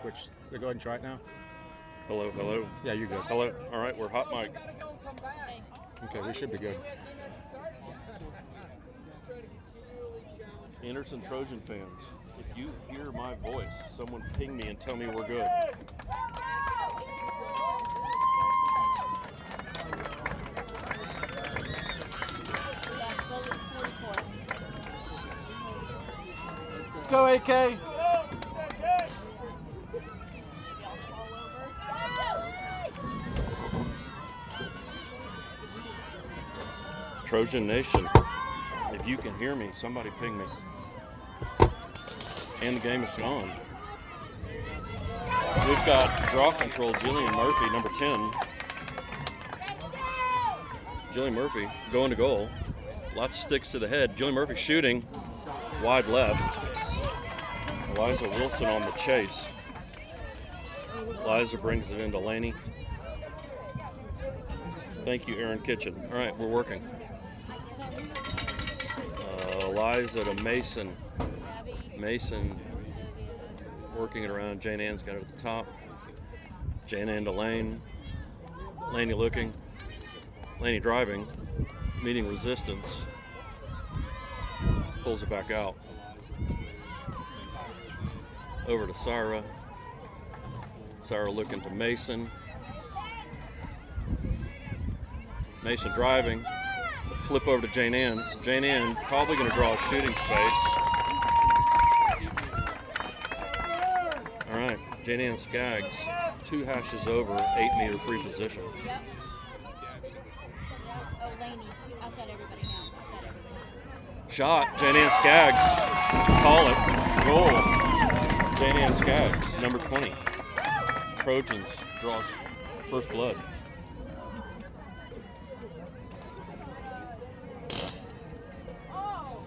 switch. Go ahead and try it now. Hello, hello. Yeah, you're good. Hello. All right, we're hot mic. Okay, we should be good. Anderson Trojan fans, if you hear my voice, someone ping me and tell me we're good. Let's go, AK. Trojan Nation, if you can hear me, somebody ping me. And the game is on. We've got draw control, Jillian Murphy, number 10. Jillian Murphy going to goal. Lots of sticks to the head. Jillian Murphy shooting wide left. Eliza Wilson on the chase. Eliza brings it into Laney. Thank you, Aaron Kitchen. All right, we're working. Eliza to Mason. Mason working it around. Jane Ann's got it at the top. Jane Ann to Lane. Laney looking. Laney driving. Meeting resistance. Pulls it back out. Over to Syra. Syra looking to Mason. Mason driving. Flip over to Jane Ann. Jane Ann probably going to draw a shooting space. All right, Jane Ann Skaggs, 2 hashes over, 8-meter free position. Yep. Oh, Laney, I've got everybody now. Shot, Jane Ann Skaggs. Call it. Goal. Jane Ann Skaggs, number 20. Trojans draws first blood.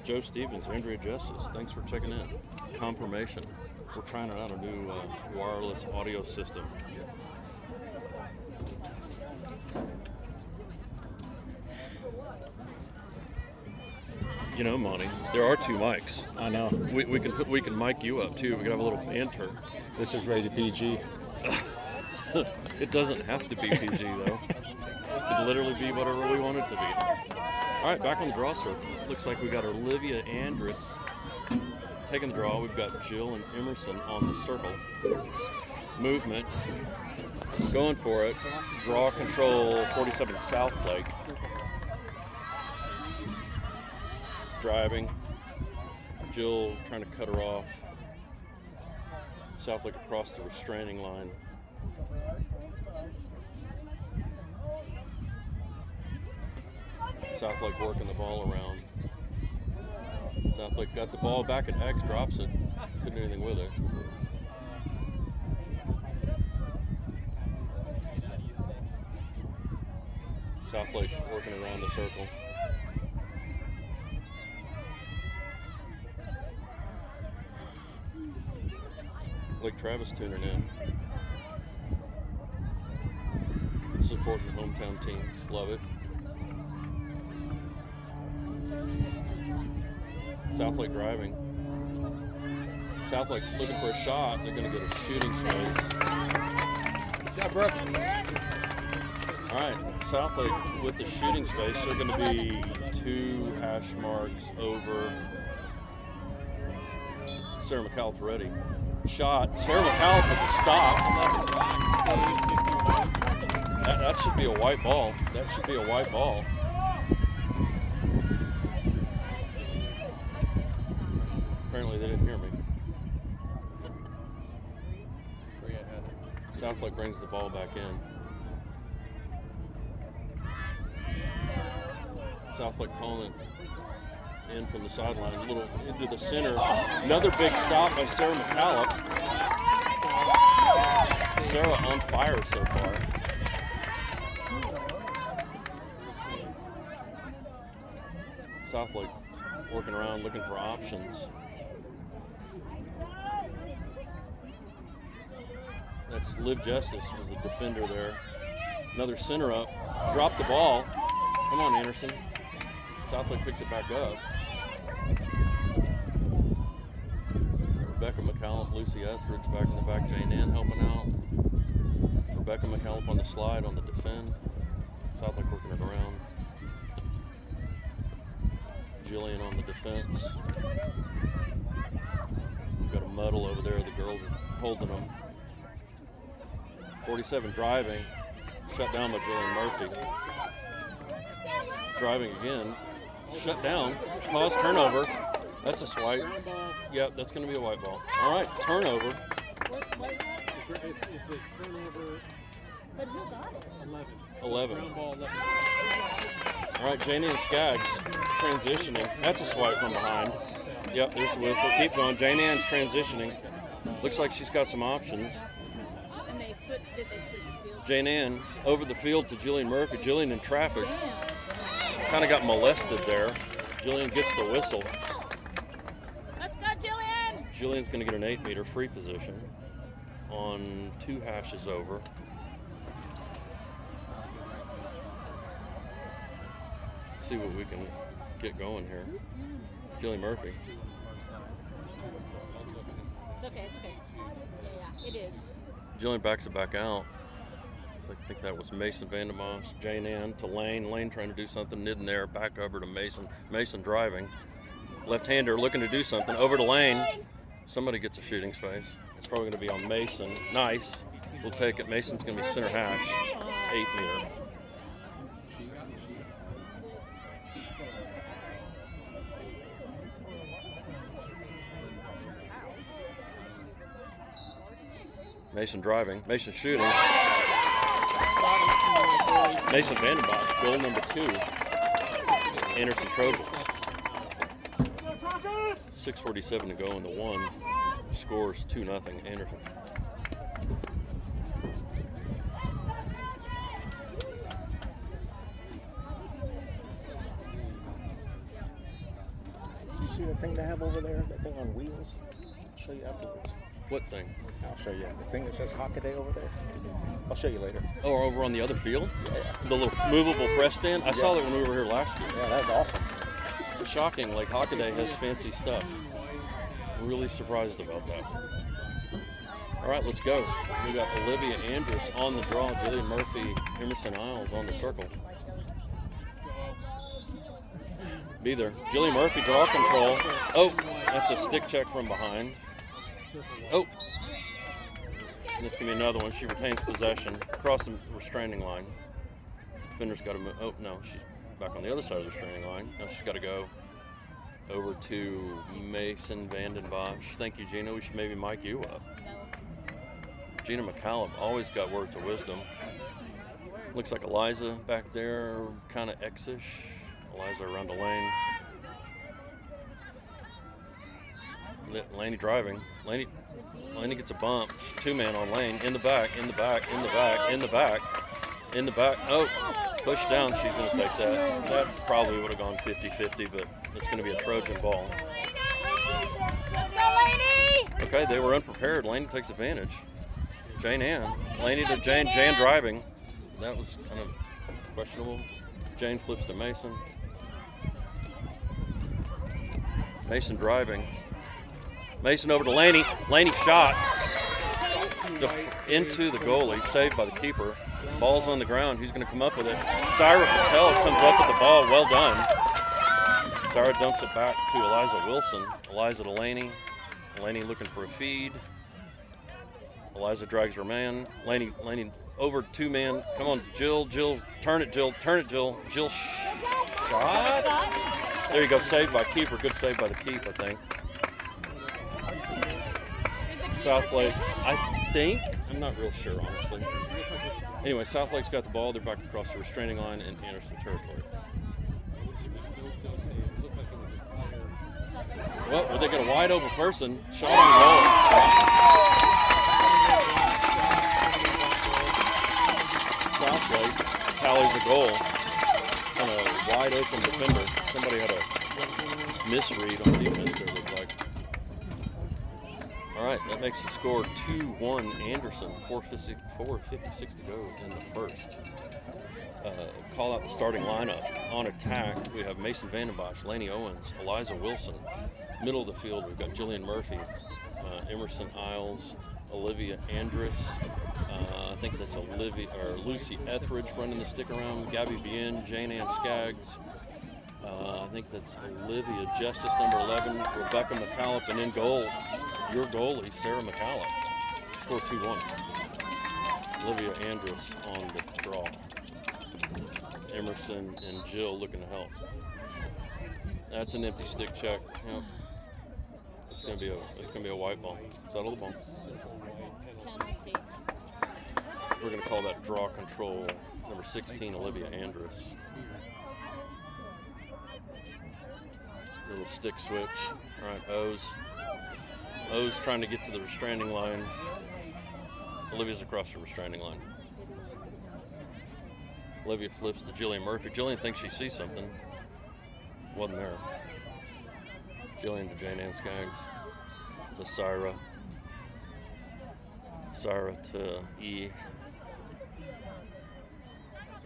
Joe Stevens, Andrea Justice, thanks for checking in. Confirmation. We're trying out a new wireless audio system. You know, Monty, there are 2 mics. I know. We can mic you up too. We can have a little banter. This is rated PG. It doesn't have to be PG though. It could literally be whatever we want it to be. All right, back on the draw circle. Looks like we got Olivia Andrus taking the draw. We've got Jill and Emerson on the circle. Movement. Going for it. Draw control, 47 Southlake. Driving. Jill trying to cut her off. Southlake across the restraining line. Southlake working the ball around. Southlake got the ball back at X, drops it. Couldn't do anything with it. Southlake working around the circle. Lake Travis tuning in. Supporting the hometown teams. Love it. Southlake driving. Southlake looking for a shot. They're going to get a shooting space. Good job, Brooke. All right, Southlake with the shooting space. They're going to be 2 hash marks over. Sarah McAuliffe ready. Shot. Sarah McAuliffe with the stop. That should be a white ball. That should be a white ball. Apparently they didn't hear me. Southlake brings the ball back in. Southlake calling it in from the sideline, a little into the center. Another big stop by Sarah McAuliffe. Sarah on fire so far. Southlake working around looking for options. That's Liv Justice was the defender there. Another center up. Dropped the ball. Come on, Anderson. Southlake picks it back up. Rebecca McCallum, Lucy Etheridge back in the back, Jane Ann helping out. Rebecca McCallum on the slide on the defend. Southlake working it around. Jillian on the defense. We've got a muddle over there. The girls are holding them. 47 driving. Shut down by Jillian Murphy. Driving again. Shut down. Pause turnover. That's a swipe. Yep, that's going to be a white ball. All right, turnover. It's a turnover. But who got it? 11. Ground ball 11. All right, Janie and Skaggs transitioning. That's a swipe from behind. Yep, there's the whistle. Keep going. Jane Ann's transitioning. Looks like she's got some options. And they switched. Did they switch the field? Jane Ann over the field to Jillian Murphy. Jillian in traffic. Damn. Kind of got molested there. Jillian gets the whistle. Let's go, Jillian! Jillian's going to get an 8-meter free position on 2 hashes over. See what we can get going here. Jillian Murphy. It's okay, it's okay. Yeah, it is. Jillian backs it back out. I think that was Mason Vandermoss. Jane Ann to Lane. Lane trying to do something. Nidden there. Back over to Mason. Mason driving. Left-hander looking to do something. Over to Lane. Somebody gets a shooting space. It's probably going to be on Mason. Nice. We'll take it. Mason's going to be center hash. 8-meter. Mason driving. Mason shooting. Mason Vandenbach, goal number 2. Anderson Trojans. 6:47 to go in the 1. Scores 2-0 Anderson. Do you see that thing they have over there? That thing on wheels? I'll show you afterwards. What thing? I'll show you. The thing that says Hockaday over there? I'll show you later. Oh, over on the other field? Yeah. The little movable press stand? I saw that when we were here last year. Yeah, that's awesome. Shocking, like Hockaday has fancy stuff. Really surprised about that. All right, let's go. We got Olivia Andrus on the draw, Jillian Murphy, Emerson Isles on the circle. Be there. Jillian Murphy, draw control. Oh, that's a stick check from behind. Oh, this can be another one. She retains possession across the restraining line. Defender's got to move. Oh, no, she's back on the other side of the restraining line. Now she's got to go over to Mason Vandenbosch. Thank you, Gina. We should maybe mic you up. No. Gina McCallum always got words of wisdom. Looks like Eliza back there, kind of X-ish. Eliza around the lane. Laney driving. Laney gets a bump. 2-man on Lane. In the back, in the back, in the back, in the back, in the back. Oh, push down. She's going to take that. That probably would have gone 50-50, but it's going to be a Trojan ball. Let's go, Laney! Okay, they were unprepared. Laney takes advantage. Jane Ann. Laney to Jane. Jane driving. That was kind of questionable. Jane flips to Mason. Mason driving. Mason over to Laney. Laney shot into the goalie, saved by the keeper. Ball's on the ground. Who's going to come up with it? Syra Patel comes up with the ball. Well done. Syra dumps it back to Eliza Wilson. Eliza to Laney. Laney looking for a feed. Eliza drags her man. Laney over 2-man. Come on, Jill. Turn it, Jill. Turn it, Jill. Jill shot. There you go. Saved by keeper. Good save by the keep, I think. Southlake, I think. I'm not real sure, honestly. Anyway, Southlake's got the ball. They're back across the restraining line in Anderson territory. Well, they get a wide open person. Shot on goal. Southlake tallies the goal on a wide open defender. Somebody had a misread on defense there, it looked like. All right, that makes the score 2-1 Anderson, 4:56 to go in the first. Call out the starting lineup. On attack, we have Mason Vandenbosch, Laney Owens, Eliza Wilson. Middle of the field, we've got Jillian Murphy, Emerson Isles, Olivia Andrus. I think that's Lucy Etheridge running the stick around. Gabby Bien, Jane Ann Skaggs. I think that's Olivia Justice, number 11. Rebecca McCallop, and in goal, your goalie, Sarah McCallop. Score 2-1. Olivia Andrus on the draw. Emerson and Jill looking to help. That's an empty stick check. Yep. It's gonna be a white ball. Settle the ball. Penalty. We're gonna call that draw control. Number 16, Olivia Andrus. Little stick switch. All right, O's trying to get to the restraining line. Olivia's across the restraining line. Olivia flips to Jillian Murphy. Jillian thinks she sees something. Wasn't there. Jillian to Jane Ann Skaggs. To Syra. Syra to E.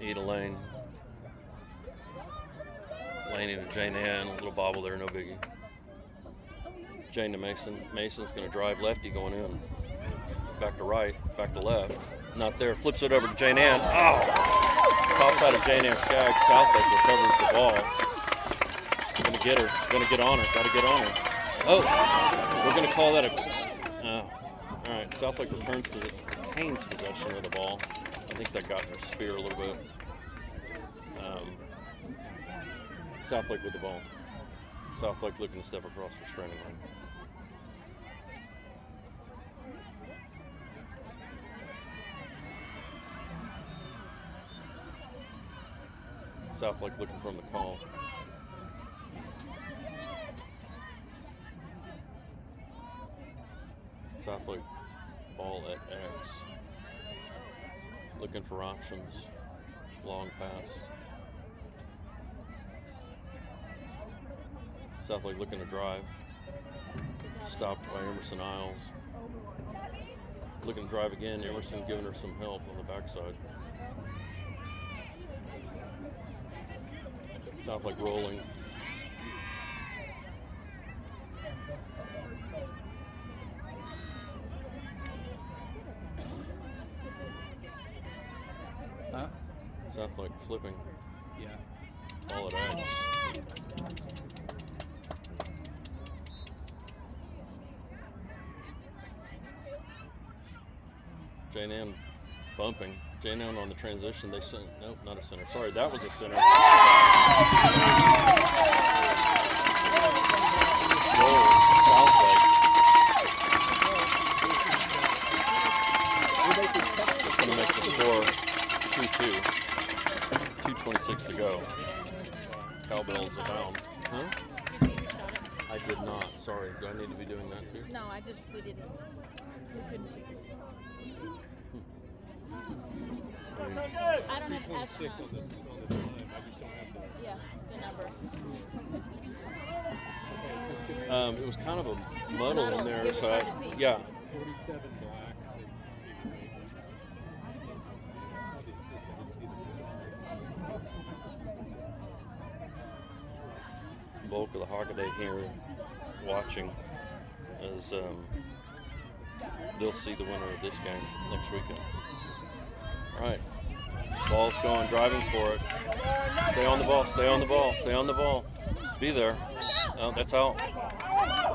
E to Lane. Laney to Jane Ann. A little bobble there, no biggie. Jane to Mason. Mason's going to drive lefty going in. Back to right, back to left. Not there. Flips it over to Jane Ann. Oh! Top side of Jane Ann Skaggs. Southlake recovers the ball. Gonna get her. Gonna get on her. Gotta get on her. Oh! We're gonna call that a. All right. Southlake returns to Haynes' possession of the ball. I think that got in her spear a little bit. Southlake with the ball. Southlake looking to step across the restraining line. Southlake looking from the call. Southlake ball at X. Looking for options. Long pass. Southlake looking to drive. Stopped by Emerson Isles. Looking to drive again. Emerson giving her some help on the backside. Southlake rolling. Huh? Southlake flipping. Yeah. All at X. Jane Ann bumping. Jane Ann on the transition. They sent. Nope, not a center. Sorry, that was a center. Goal, Southlake. It's going to make the score 2-2. 2:26 to go. Cowbells abound. Huh? Did you see who shot it? I did not. Sorry. Do I need to be doing that too? No, we didn't. We couldn't see. I don't have the Six on astronaut. this on the time. I just don't have the. Yeah, the number. Okay, so it's gonna be It was kind of a muddle in there, It was so hard to see. yeah. 47 black and 16 red. I didn't see the Bulk of the Hockaday here watching as they'll see the winner of this game next weekend. All right, ball's going, driving for it. Stay on the ball, stay on the ball, stay on the ball. Be there. Oh, that's out.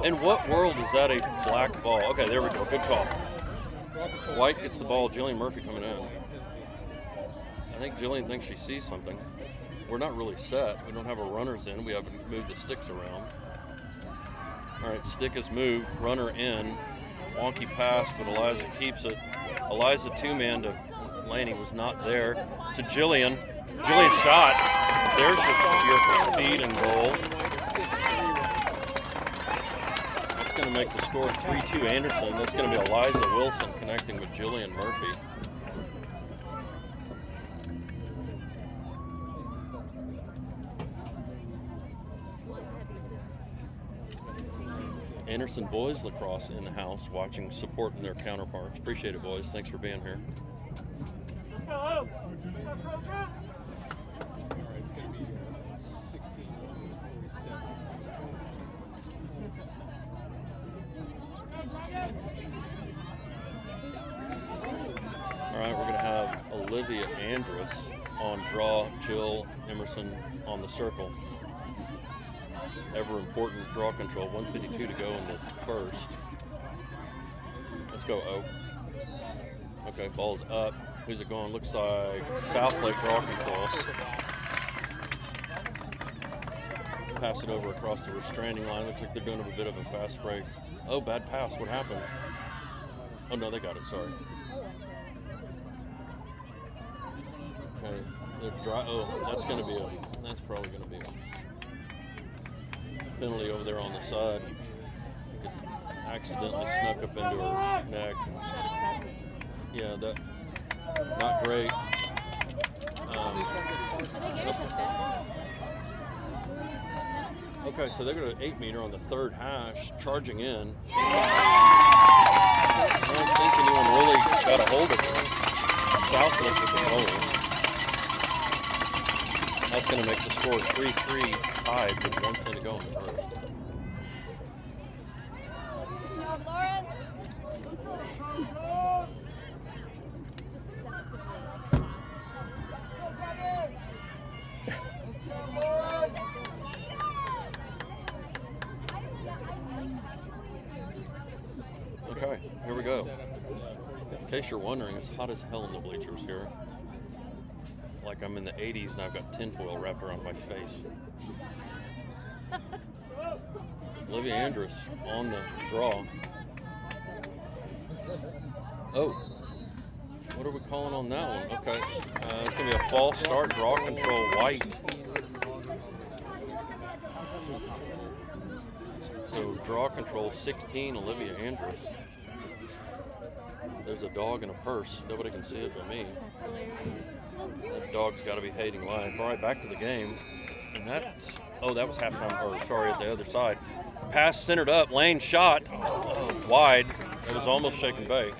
In what world is that a black ball? Okay, there we go. Good call. White gets the ball. Jillian Murphy coming in. I think Jillian thinks she sees something. We're not really set. We don't have our runners in. We haven't moved the sticks around. All right, stick is moved. Runner in. Wonky pass, but Eliza keeps it. Eliza two-man to Laney was not there. To Jillian. Jillian shot. There's your feed and goal. That's going to make the score 3-2 Anderson. That's going to be Eliza Wilson connecting with Jillian Murphy. Anderson boys lacrosse in the house, watching, supporting their counterparts. Appreciate it, boys. Thanks for being here. All right, it's going to be 16, 47. Olivia Andrus on draw, Jill Emerson on the circle. Ever important draw control. 152 to go in the first. Let's go, O. Okay, ball's up. Who's it going? Looks like Southlake draw control. Pass it over across the restraining line. Looks like they're doing a bit of a fast break. Oh, bad pass. What happened? Oh, no, they got it. Sorry. Okay. That's going to be that's probably going to be a penalty over there on the side. It accidentally snuck up into her neck. Yeah, that not great. Okay, so they're going to 8-meter on the third hash, charging in. I don't think anyone really got a hold of it. Southlake with the goal. That's going to make the score 3-3 tied with 1:10 to go in the first. Good job, Lauren. Okay, here we go. In case you're wondering, it's hot as hell in the bleachers here. Like I'm in the 80s and I've got tinfoil wrapped around my face. Olivia Andrus on the draw. Oh, what are we calling on that one? Okay, it's going to be a false start, draw control, white. So draw control 16, Olivia Andrus. There's a dog in a purse. Nobody can see it but me. That dog's got to be hating life. All right, back to the game. And that was halftime, or sorry, at the other side. Pass centered up, lane shot, wide. It was almost shake and bake.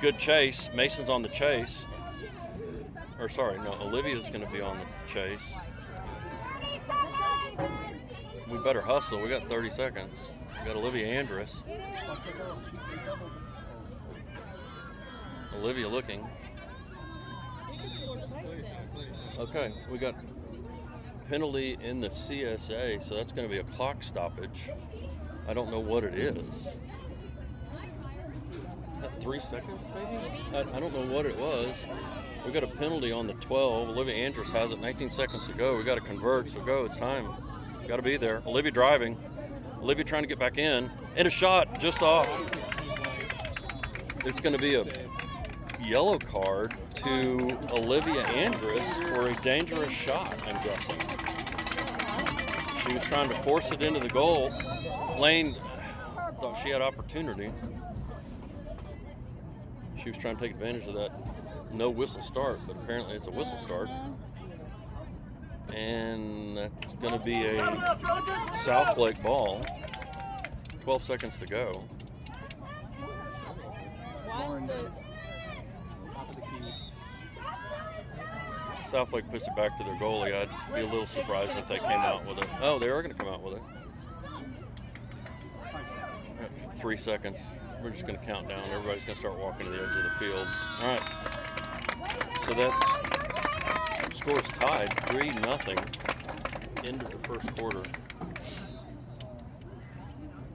Good chase. Mason's on the chase. Or sorry, no, Olivia's going to be on the chase. We better hustle. We got 30 seconds. We got Olivia Andrus. Olivia looking. Okay, we got penalty in the CSA, so that's going to be a clock stoppage. I don't know what it is. 3 seconds, maybe? I don't know what it was. We got a penalty on the 12. Olivia Andrus has it. 19 seconds to go. We got to convert, so go. It's time. Got to be there. Olivia driving. Olivia trying to get back in. And a shot just off. It's going to be a yellow card to Olivia Andrus for a dangerous shot, I'm guessing. She was trying to force it into the goal. Lane thought she had opportunity. She was trying to take advantage of that no whistle start, but apparently it's a whistle start. And that's going to be a Southlake ball. 12 seconds to go. Why is the Southlake puts it back to their goalie. I'd be a little surprised if they came out with it. Oh, they are going to come out with it. 3 seconds. We're just going to count down. Everybody's going to start walking to the edge of the field. All right. So that score's tied 3-0 into the first quarter.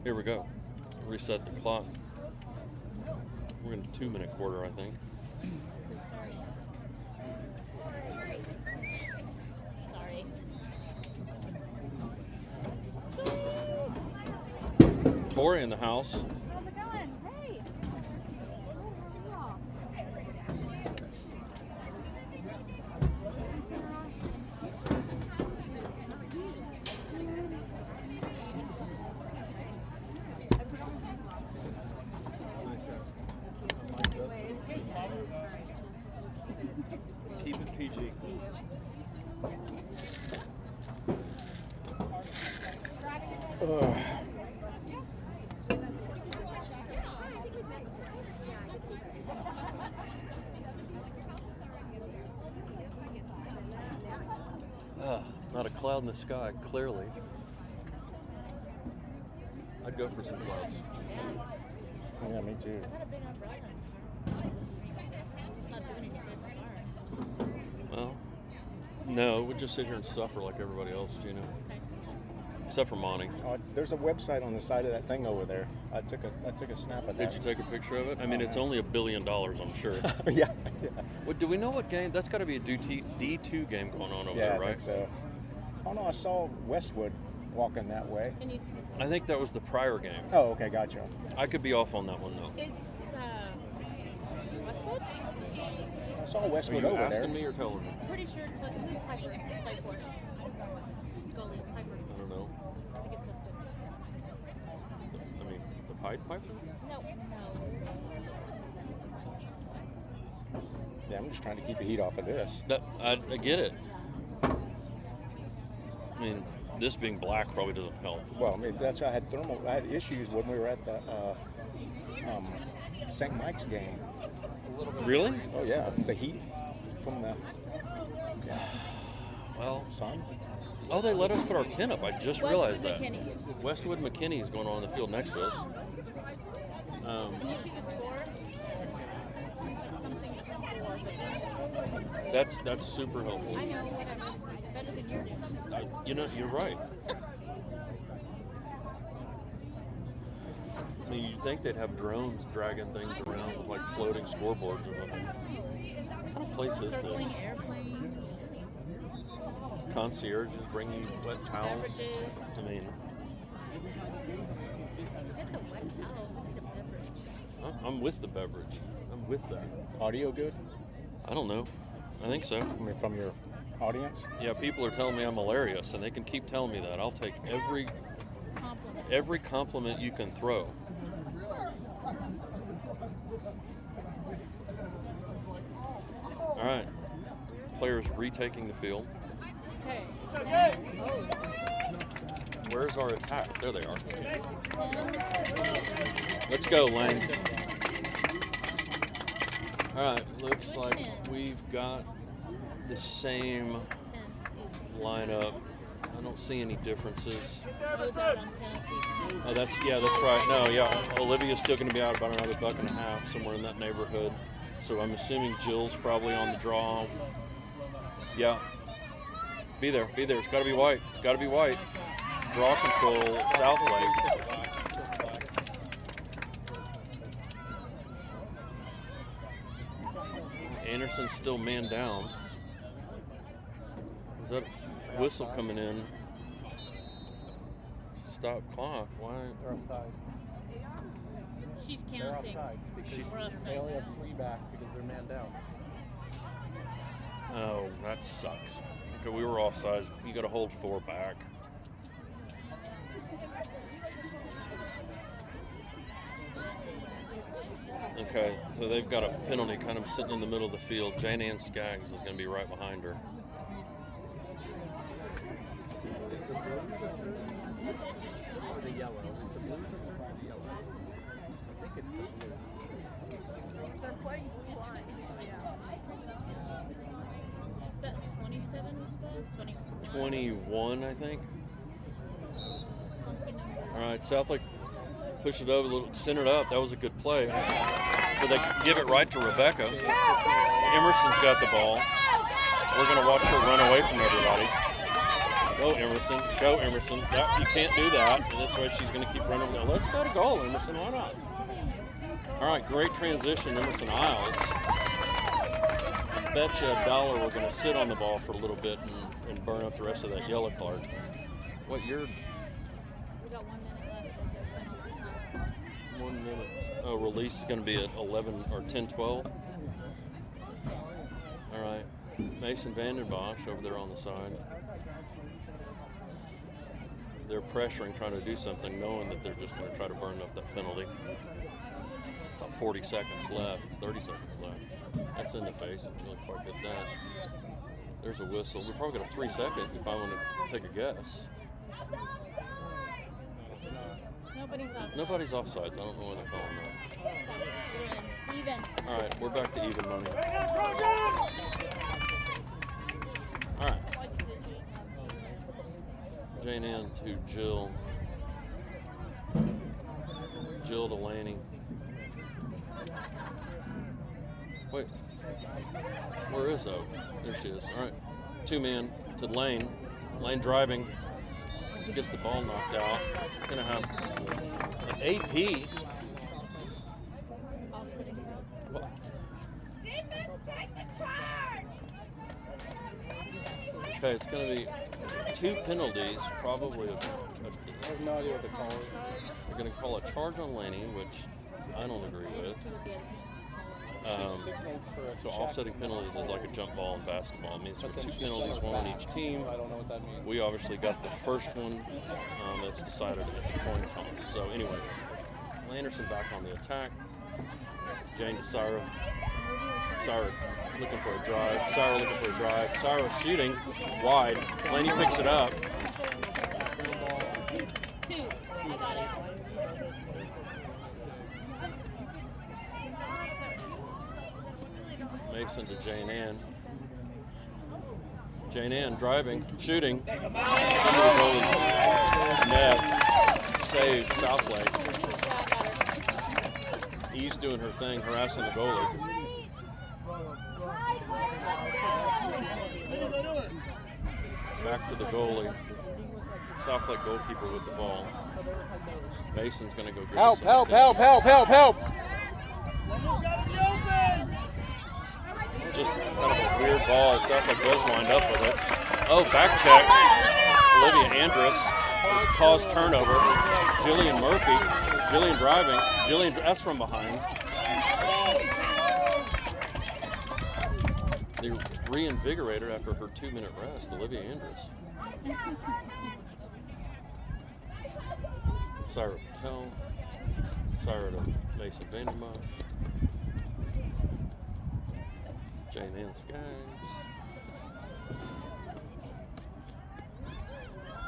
Here we go. Reset the clock. We're in a 2-minute quarter, I think. sorry. Tori in the house. How's it going? Hey. Keep it PG. Not a cloud in the sky, clearly. I'd go for some clouds. Yeah, me too. I got a big umbrella. It's not doing any good. No, we just sit here and suffer like everybody else, you know. Except for Monty. There's a website on the side of that thing over there. I took a snap of that. Did you take a picture of it? I mean, it's only $1 billion, I'm sure. Yeah. What, do we know what game? That's got to be a D2 game going on over Yeah, there, I right? think so. Oh no, I saw Westwood walking that way. Can you see this one? I think that was the prior game. Oh, okay, gotcha. I could be off on that one, though. It's Westwood? I saw Are Westwood you over asking there. me or telling me? Pretty sure it's what. Who's Piper play for? Goalie Piper. I don't know. I think it's Westwood. I mean, the Pied Piper? No. Yeah, I'm just trying to keep the heat off of this. No, I get it. I mean, this being black probably doesn't help. Well, I mean, that's I had issues when we were at the St. Mike's game. Really? Oh yeah, the heat from the Well, sun. oh, they let us put our tent up. I just realized that. McKinney. Westwood McKinney is going on in the field next to us. Can you see the score? It's something before, but That's super helpful. I know, whatever. Better than yours. You know, you're right. I mean, you'd think they'd have drones dragging things around with like floating scoreboards or something. What kind of place is Circling this? airplanes, Concierges bringing wet towels. beverages. I mean, Get the wet towels. I need a beverage. I'm with the beverage. I'm with that. Audio good? I don't know. I think so. I mean, from your audience. Yeah, people are telling me I'm hilarious, and they can keep telling me that. I'll take Compliment. every compliment you can throw. All right, players retaking the field. Okay. Where's our attack? There they are. Let's go, Lane. All right, looks like we've got the same 10 is lineup. I don't see any differences. goes out on penalty. 10. Oh, that's right. No, yeah, Olivia's still going to be out about another $1.50, somewhere in that neighborhood. So I'm assuming Jill's probably on the draw. Yeah. Be there. It's got to be white. Draw control, Southlake. Anderson's still man down. Is that whistle coming in? Stop clock. Why? They're offsides. She's They're counting. offsides because We're offsides. they only have 3 back because they're man down. Oh, that sucks. Okay, we were offsides. You got to hold 4 back. Okay, so they've got a penalty kind of sitting in the middle of the field. Jane Ann Skaggs is going to be right behind her. Is the blue the third? Or the yellow? Is the blue the third or the yellow? I think it's the blue. They're playing blue lines, so yeah. Is that 27 was 21. 21, I think. Funky numbers. All right, Southlake push it over a little, center it up. That was a good play. So they give it right to Rebecca. Emerson's got the ball. We're going to watch her run away from everybody. Go Emerson. Go Emerson. That, you can't do that. And this way she's going to keep running. Now let's go to goal, Emerson. Why not? All right, great transition, Emerson Isles. Bet you $1 we're going to sit on the ball for a little bit and burn up the rest of that yellow card. What, you're... We got 1 minute left of the penalty time. 1 minute. Oh, release is going to be at 11 or 10-12. All right. Mason Vandenbosch over there on the side. They're pressuring, trying to do something, knowing that they're just going to try to burn up that penalty. About 40 seconds left, 30 seconds left. That's in the face. It's really quite good at that. There's a whistle. We probably got a 3 second if I want to take a guess. Nobody's offside. Nobody's offsides. I don't know why they're calling that. We're in. Even. All right, we're back to even money. All right. Jane Ann to Jill. Jill to Laney. Wait. Where is Oak? There she is. All right. 2-man to Lane. Lane driving. Gets the ball knocked out. Gonna have an AP. Offsetting throws. Well, Defense, take the charge! okay, it's gonna be 2 penalties, probably. I have no idea what they're calling. They're gonna call a charge on Laney, which I don't agree with. So offsetting penalties is like a jump ball in basketball. It means for 2 penalties, 1 on each team. I don't know what that means. We obviously got the first one that's decided at the coin toss. So anyway, Anderson back on the attack. Jane to Syra. Syra looking for a drive. Syra looking for a drive. Syra shooting wide. Laney picks it up. 2. I got it. Mason to Jane Ann. Jane Ann driving, shooting. Into the goalie net. Save Southlake. Eve's doing her thing, harassing the goalie. Back to the goalie. Southlake goalkeeper with the ball. Mason's going to go. Help, help, help, help, help, help! Just kind of a weird ball. It sounds like does wind up with it. Oh, back check. Olivia Andrus caused turnover. Jillian Murphy. Jillian driving. Jillian, that's from behind. The reinvigorator after her 2-minute rest, Olivia Andrus. Syra Patel. Syra to Mason Vandermarsh. Jane Ann Skies.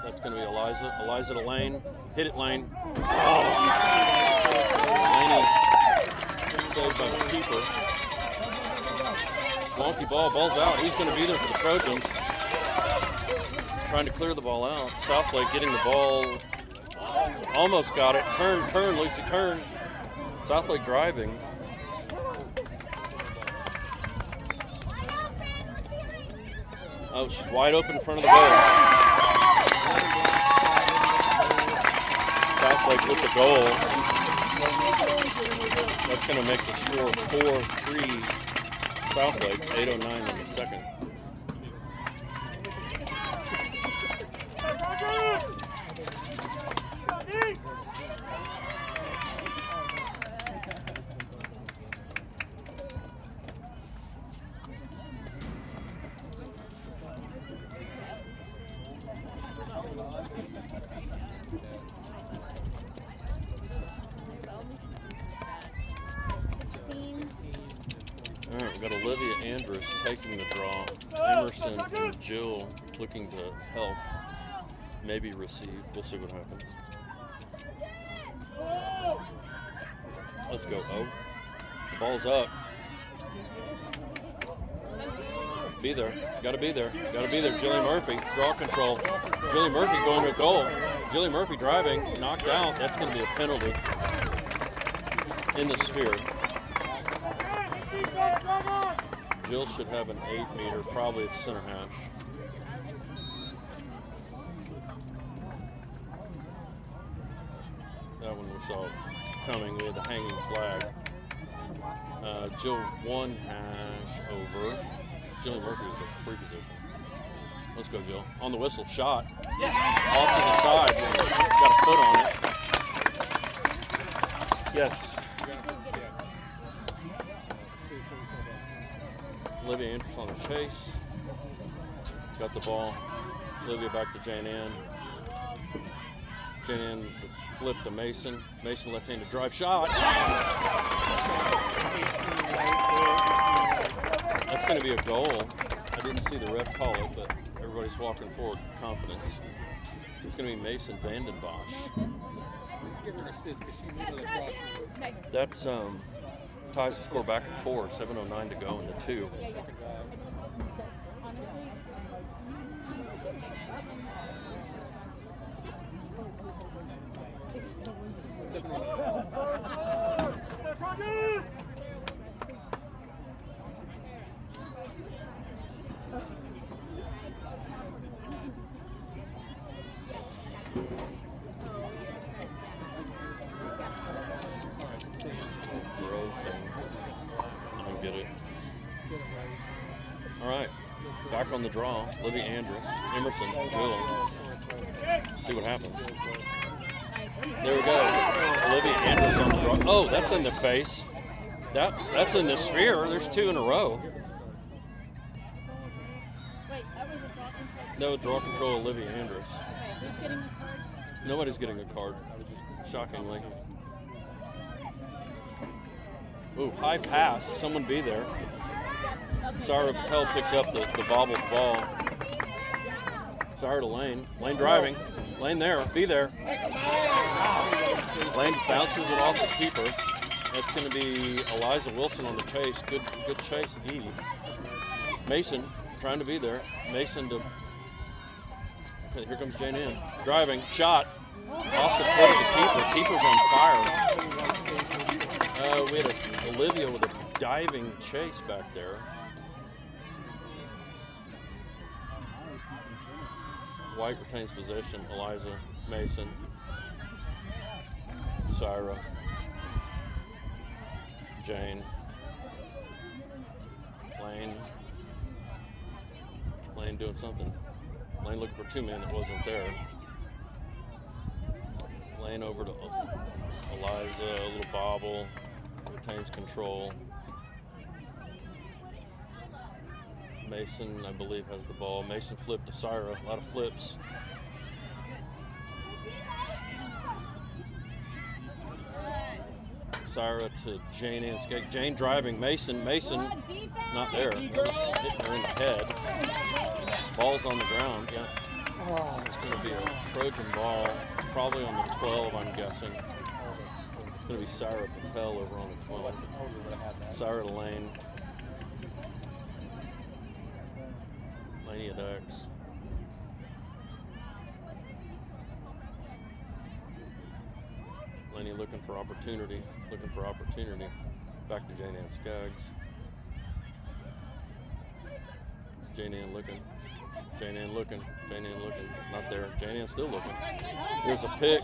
That's going to be Eliza. Eliza to Lane. Hit it, Lane. Oh! Laney saved by the keeper. Wonky ball. Ball's out. He's going to be there for the Trojans. Trying to clear the ball out. Southlake getting the ball. Almost got it. Turn, Lucy, turn. Southlake driving. Oh, she's wide open in front of the goal. Southlake with the goal. That's going to make the score 4-3 Southlake, 8:09 in the second. All right, we've got Olivia Andrus taking the draw. Emerson and Jill looking to help, maybe receive. We'll see what happens. Let's go. Oh, the ball's up. Be there. Gotta be there. Gotta be there. Jillian Murphy, draw control. Jillian Murphy going to a goal. Jillian Murphy driving, knocked out. That's going to be a penalty in the sphere. Jill should have an 8-meter, probably at center hash. That one we saw coming with a hanging flag. Jill 1 hash over. Jillian Murphy with a free position. Let's go, Jill. On the whistle, shot. Off to the side. Got a foot on it. Yes. Olivia Andrus on the chase. Got the ball. Olivia back to Jane Ann. Jane Ann flip to Mason. Mason left-handed drive shot. That's going to be a goal. I didn't see the ref call it, but everybody's walking forward with confidence. It's going to be Mason Vandenbosch. That's ties the score back at 4. 7:09 to go in the 2. Row thing. I don't get it. All right, back on the draw. Livy Andrus, Emerson, Will. See what happens. There we go. Livy Andrus on the draw. Oh, that's in the face. That's in the sphere. There's 2 in a row. Wait, that was a draw control. No, draw control of Livy Andrus. Okay, who's getting the card? Nobody's getting a card, shockingly. Ooh, high pass. Someone be there. Sarah Patel picks up the bobbled ball. Sarah to Lane. Lane driving. Lane there. Be there. Lane bounces it off the keeper. That's going to be Eliza Wilson on the chase. Good chase, E. Mason trying to be there. Mason to. Okay, here comes Jane in. Driving. Shot. Off the foot of the keeper. Keeper's on fire. We had Olivia with a diving chase back there. White retains possession. Eliza, Mason, Syra, Jane, Lane. Lane doing something. Lane looking for 2 men. It wasn't there. Lane over to Eliza. A little bobble. Retains control. Mason, I believe, has the ball. Mason flipped to Syra. A lot of flips. Syra to Jane Anskeg. Jane driving. Mason not there. Hitting her in the head. Ball's on the ground. Yeah. It's going to be a Trojan ball. Probably on the 12, I'm guessing. It's going to be Syra Patel over on the 12. Syra to Lane. Lania Dex. Lania looking for opportunity. Back to Jane Ann Skaggs. Jane Ann looking. Not there. Jane Ann still looking. Here's a pick.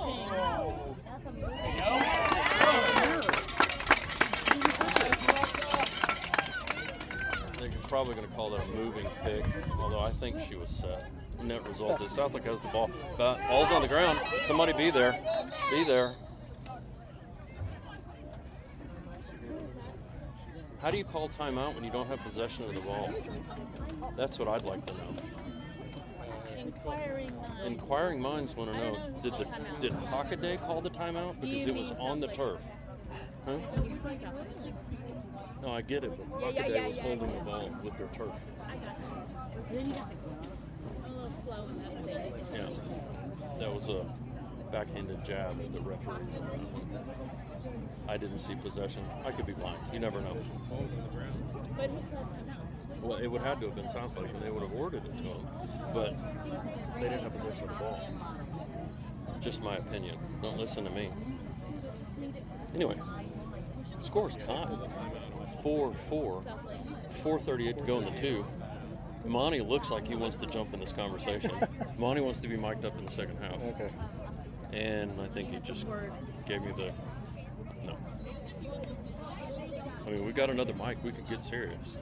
They're probably going to call that a moving pick, although I think she was set. Net result is Southlake has the ball. Ball's on the ground. Somebody be there. How do you call timeout when you don't have possession of the ball? That's what I'd like to know. Inquiring minds want to know. Did Hockaday call the timeout because it was on the turf? Huh? No, I get it, but Hockaday was holding the ball with their turf. I got you. Then you got a little slow in that one. Yeah, that was a backhanded jab at the referee. I didn't see possession. I could be blind. You never know. But who called timeout? Well, it would have to have been Southlake, and they would have ordered it to him. But they didn't have possession of the ball. Just my opinion. Don't listen to me. Anyway, the score's tied. 4-4. 4:38 to go in the 2. Monty looks like he wants to jump in this conversation. Monty wants to be mic'd up in the second half. Okay. And I think he just gave me the no. I mean, we got another mic. We could get serious.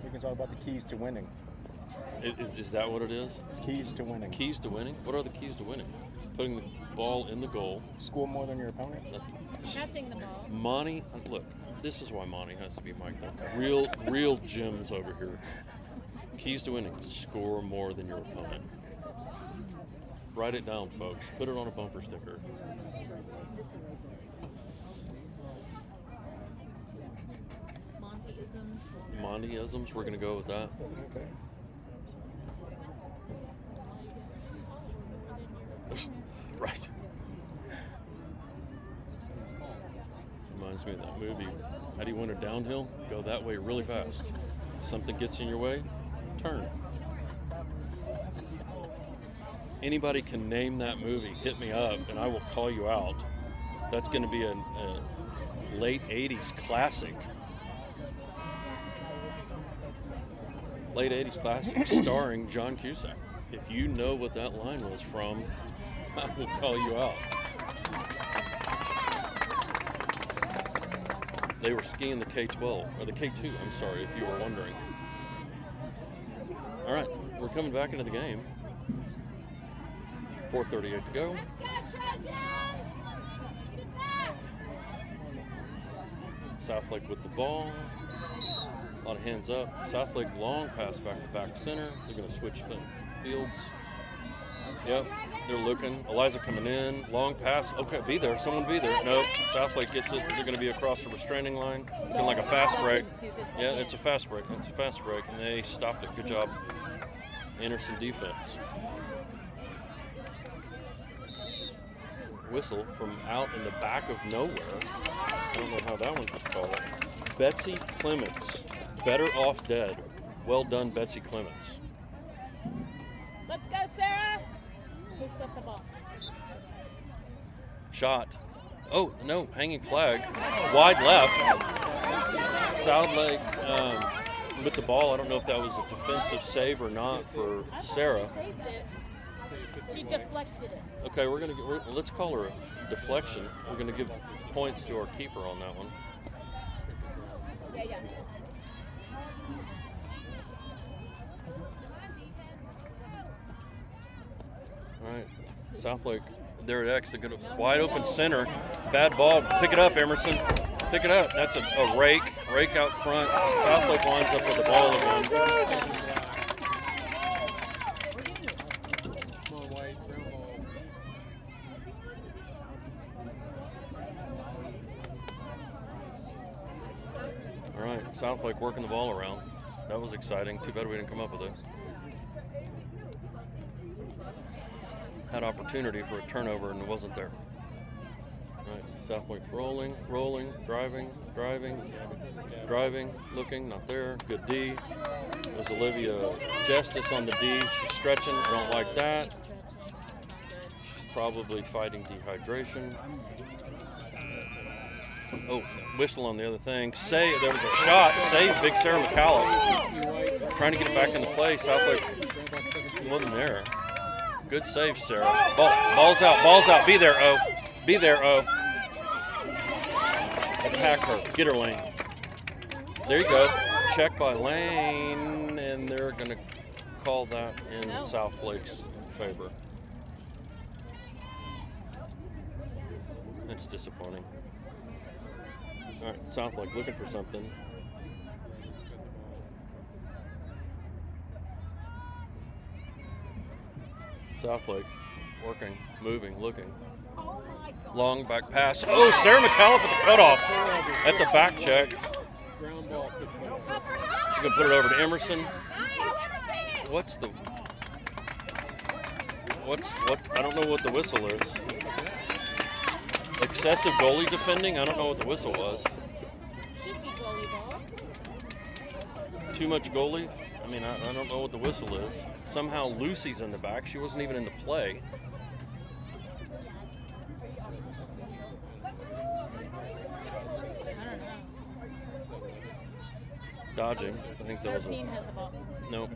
We can talk about the keys to winning. Is that what it is? Keys to winning. Keys to winning? What are the keys to winning? Putting the ball in the goal. Score more than your opponent. Catching the ball. Monty, look, this is why Monty has to be mic'd up. Real gems over here. Keys to winning: score more than your opponent. Write it down, folks. Put it on a bumper sticker. Monty-isms, we're going to go with that. Okay. Right. Reminds me of that movie. How do you win a downhill? Go that way really fast. Something gets in your way, turn. Anybody can name that movie, hit me up, and I will call you out. That's going to be a late 80s classic. Late 80s classic starring John Cusack. If you know what that line was from, I will call you out. They were skiing the K-12, or the K-2, I'm sorry, if you were wondering. All right, we're coming back into the game. 4:38 to go. Southlake with the ball. A lot of hands up. Southlake long pass back to back center. They're going to switch fields. Yep, they're looking. Eliza coming in. Long pass. Okay, be there. Someone be there. Nope. Southlake gets it. They're going to be across the restraining line. Looking like a fast break. Yeah, it's a fast break. It's a fast break. And they stopped it. Good job. Anderson defense. Whistle from out in the back of nowhere. I don't know how that one was called. Betsy Clements. Better off dead. Well done, Betsy Clements. Let's go, Sarah. Who's got the ball? Shot. Oh, no, hanging flag. Wide left. Southlake with the ball. I don't know if that was a defensive save or not for Sarah. She saved it. She deflected it. Okay, let's call her a deflection. We're gonna give points to our keeper on that one. Yeah. All right, Southlake, they're at X. They're gonna wide open center. Bad ball. Pick it up, Emerson. Pick it up. That's a rake. Rake out front. Southlake winds up with the ball again. All right, Southlake working the ball around. That was exciting. Too bad we didn't come up with it. Had opportunity for a turnover and it wasn't there. All right, Southlake rolling, driving, looking, not there. Good D. There's Olivia Justice on the D. She's stretching. I don't like that. She's probably fighting dehydration. Oh, whistle on the other thing. There was a shot. Save, big Sarah McCallum. Trying to get it back into play. Southlake wasn't there. Good save, Sarah. Ball's out. Be there, O. Attack her. Get her, Lane. There you go. Check by Lane, and they're going to call that in Southlake's favor. That's disappointing. All right, Southlake looking for something. Southlake working, moving, looking. Long back pass. Oh, Sarah McCallum with the cutoff. That's a back check. Ground ball 15. She's going to put it over to Emerson. I don't know what the whistle is. Excessive goalie defending? I don't know what the whistle was. Should be goalie ball. Too much goalie? I mean, I don't know what the whistle is. Somehow Lucy's in the back. She wasn't even in the play. I don't know. Dodging. I think that was 13 has the ball. No.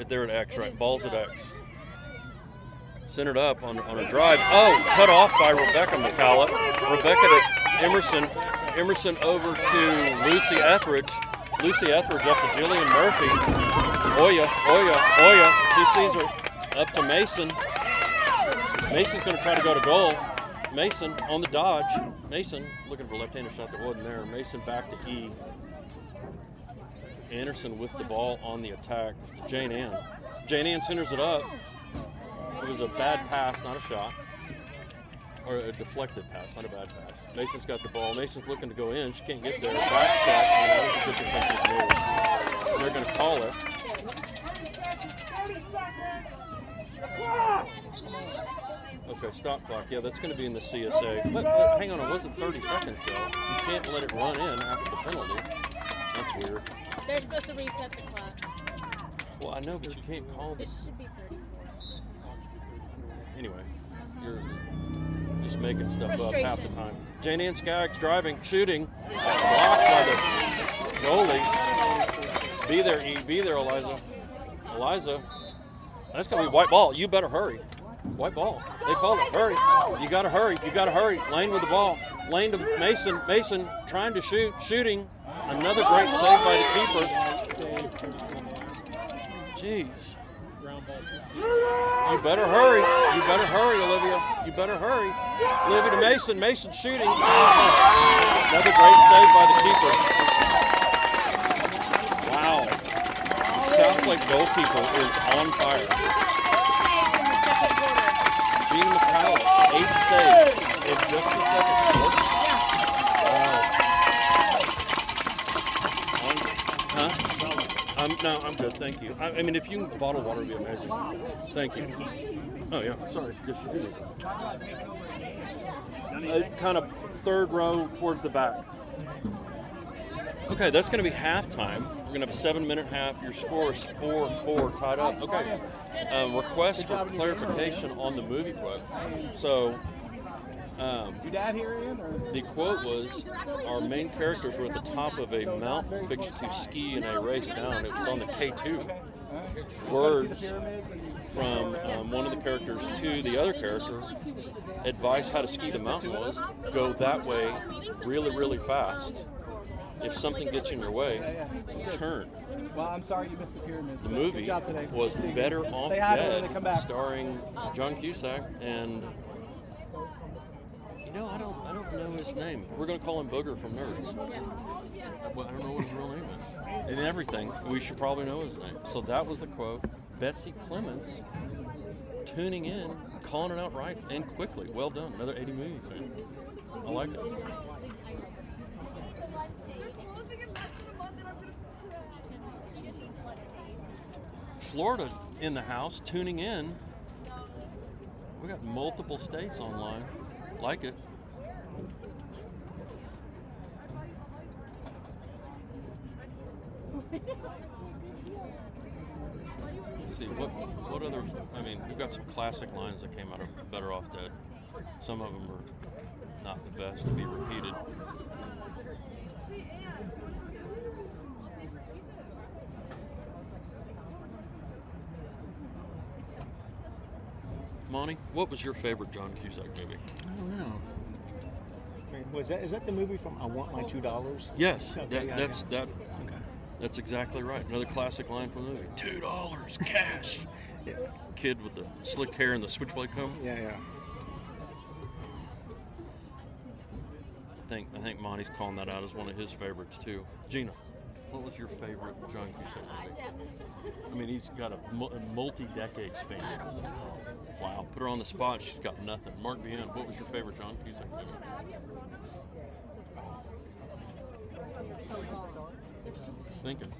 They're at X, It right? is Ball's at 0. X. Centered up on a drive. Oh, cut off by Rebecca McCallum. Rebecca to Emerson. Emerson over to Lucy Etheridge. Lucy Etheridge up to Jillian Murphy. Oya. She sees her. Up to Mason. Mason's going to try to go to goal. Mason on the dodge. Mason looking for a left-handed shot that wasn't there. Mason back to E. Anderson with the ball on the attack. Jane Ann centers it up. It was a bad pass, not a shot. Or a deflected pass, not a bad pass. Mason's got the ball. Mason's looking to go in. She can't get there. Back check. That was a good defensive move. They're going to call it. Okay, stop clock. Yeah, that's going to be in the CSA. But hang on, it wasn't 30 seconds though. You can't let it run in after the penalty. That's weird. They're supposed to reset the clock. Well, I know, but you can't call It this. should be 34. Anyway, you're just making stuff up half the Frustration. time. Jane Ann Skaggs driving, shooting. Blocked by the goalie. Be there, E. Be there, Eliza. That's gonna be white ball. You better hurry. White ball. They called it. Hurry. You gotta hurry. You gotta hurry. Lane with the ball. Lane to Mason. Mason trying to shoot. Shooting. Another great save by the keeper. Jeez. You better hurry. You better hurry, Olivia. You better hurry. Olivia to Mason. Mason shooting. Another great save by the keeper. Wow. Southlake goalkeeper is on fire. Gina McCallum, 8 saves in just the second quarter. Wow. Huh? No, I'm good, thank you. I mean, if you can bottle water, would be amazing. Thank you. Oh, yeah, sorry. Yes, you do. Kind of third row towards the back. Okay, that's going to be halftime. We're going to have a 7-minute half. Your score is 4-4, tied up. Okay. Request for clarification on the movie quote. So, Your dad here, Ian? Or? the quote was, our main characters were at the top of a mountain fixed to ski in a race down. It was on the K2. Words from one of the characters to the other character. Advice how to ski the mountain was, go that way really, really fast. If something gets in your way, turn. Well, I'm sorry you missed the pyramids. The but movie good job today. was Better Off Say hi to them when Dead, they come back. starring John Cusack and I don't know his name. We're gonna call him Booger from Nerds. Well, I don't know what his real name is. And everything, we should probably know his name. So that was the quote. Betsy Clements tuning in, calling it out right and quickly. Well done. Another 80 movie fan. I like it. Florida in the house, tuning in. We got multiple states online. Like it. Let's see, what other, I mean, we've got some classic lines that came out of Better Off Dead. Some of them are not the best to be repeated. Monty, what was your favorite John Cusack movie? I don't know. Is that the movie from I Want My $2? Yes, Okay, that's exactly right. Another classic line from the movie. $2 cash. Yeah. Kid with the slick hair and the switchblade comb. Yeah. I think Monty's calling that out as one of his favorites too. Gina, what was your favorite John Cusack movie? I mean, he's got a multi-decade span. Wow, put her on the spot. She's got nothing. Mark Bien, what was your favorite John Cusack movie? Thinking.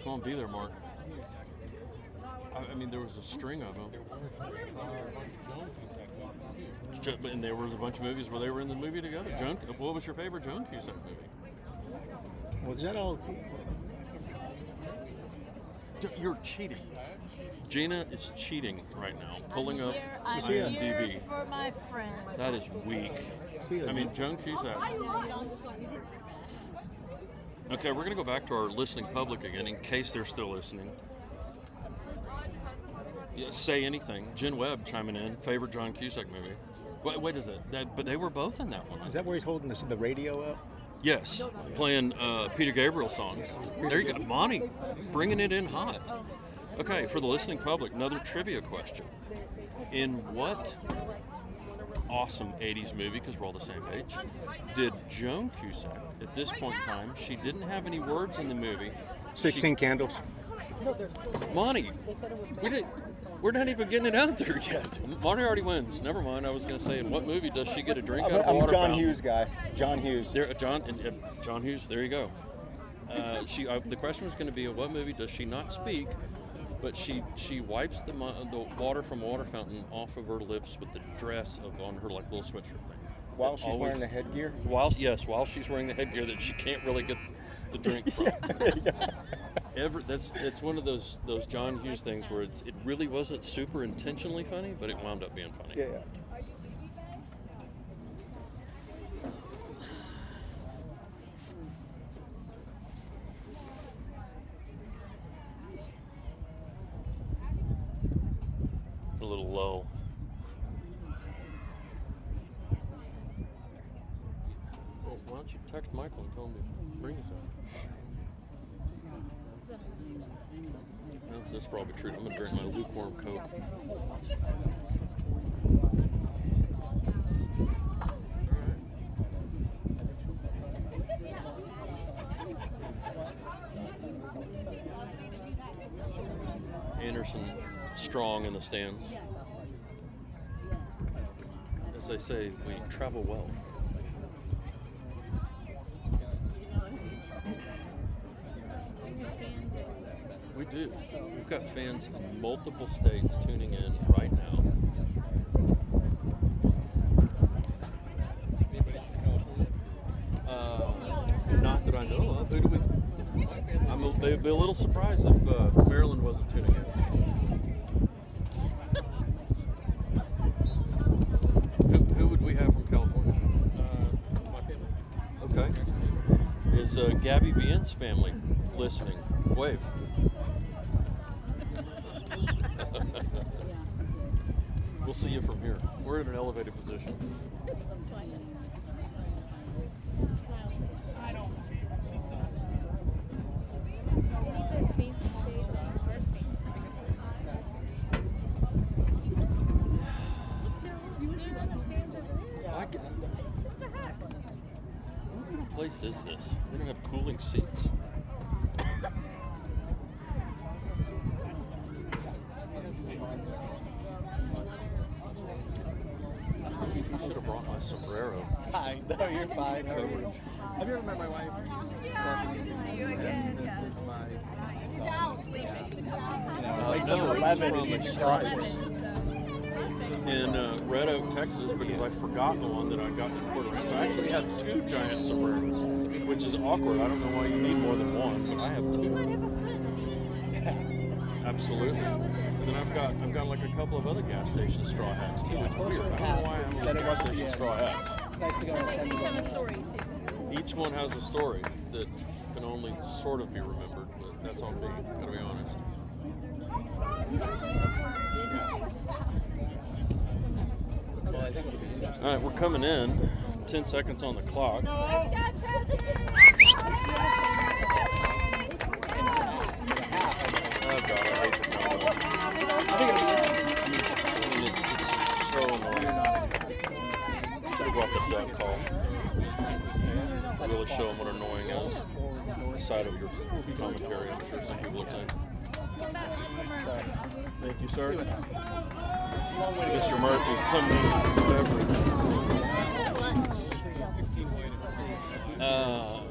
Come on, be there, Mark. I mean, there was a string of them. And there was a bunch of movies where they were in the movie together. What was your favorite John Cusack movie? Was that all? You're cheating. Gina is cheating right now, pulling up I'm here IMDb. for my friend. That is weak. I mean, John Cusack. Okay, we're going to go back to our listening public again in case they're still listening. Yeah, say anything. Jen Webb chiming in. Favorite John Cusack movie. Wait, is it? But they were both in that one. Is that where he's holding the radio up? Yes, playing Peter Gabriel songs. There you go. Monty, bringing it in hot. Okay, for the listening public, another trivia question. In what awesome 80s movie, because we're all the same age, did Joan Cusack, at this point in time, she didn't have any words in the movie. 16 Candles. Monty, we're not even getting it out there yet. Monty already wins. Never mind, I was going to say, in what movie does she get a drink out of a I'm water John fountain? Hughes guy. John Hughes. There, John Hughes, there you go. The question was going to be, in what movie does she not speak, but she wipes the water from a water fountain off of her lips with the dress on her like little sweatshirt thing. While she's wearing the headgear? While she's wearing the headgear that she can't really get the drink from. It's one of those John Hughes things where it really wasn't super intentionally funny, but it wound up being funny. Yeah. little low. Well, why don't you text Michael and tell him to bring us out? No, that's probably true. I'm gonna drink my lukewarm Coke. Anderson strong in the stands. As they say, we travel well. We do. We've got fans in multiple states tuning in right now. Not that I know of. Who do we? They'd be a little surprised if Maryland wasn't tuning in. Who would we have from California? My family. Okay. Is Gabby Bien's family listening? Wave. We'll see you from here. We're in an elevated position. What place is this? They don't have cooling seats. I should have brought my sombrero. Hi, no, you're fine. How are you? Coverage. Have you ever met my wife? Yeah, good to see you again. This Yes. is my Sleeping. till 11 and it's In Red Oak, Texas, because I forgot the one that I got in Puerto Rico. So I actually have two giant sombreros, which is awkward. I don't know why you need more than one, but I have two. Absolutely. And then I've got like a couple of other gas station straw hats too. It's weird. I don't know why I'm on gas station straw hats. It's nice to go and attend Each the have a story too. Each one has a story that can only sort of be remembered, but that's on me. Gotta be honest. All right, we're coming in. 10 seconds on the clock. Oh, Oh God, I hate the combo. It's so annoying. Should have brought the duck call. Really show them what annoying is. The side of your commentary, I'm sure some people will think. Thank you, sir. Mr. Murphy, coming in with beverage.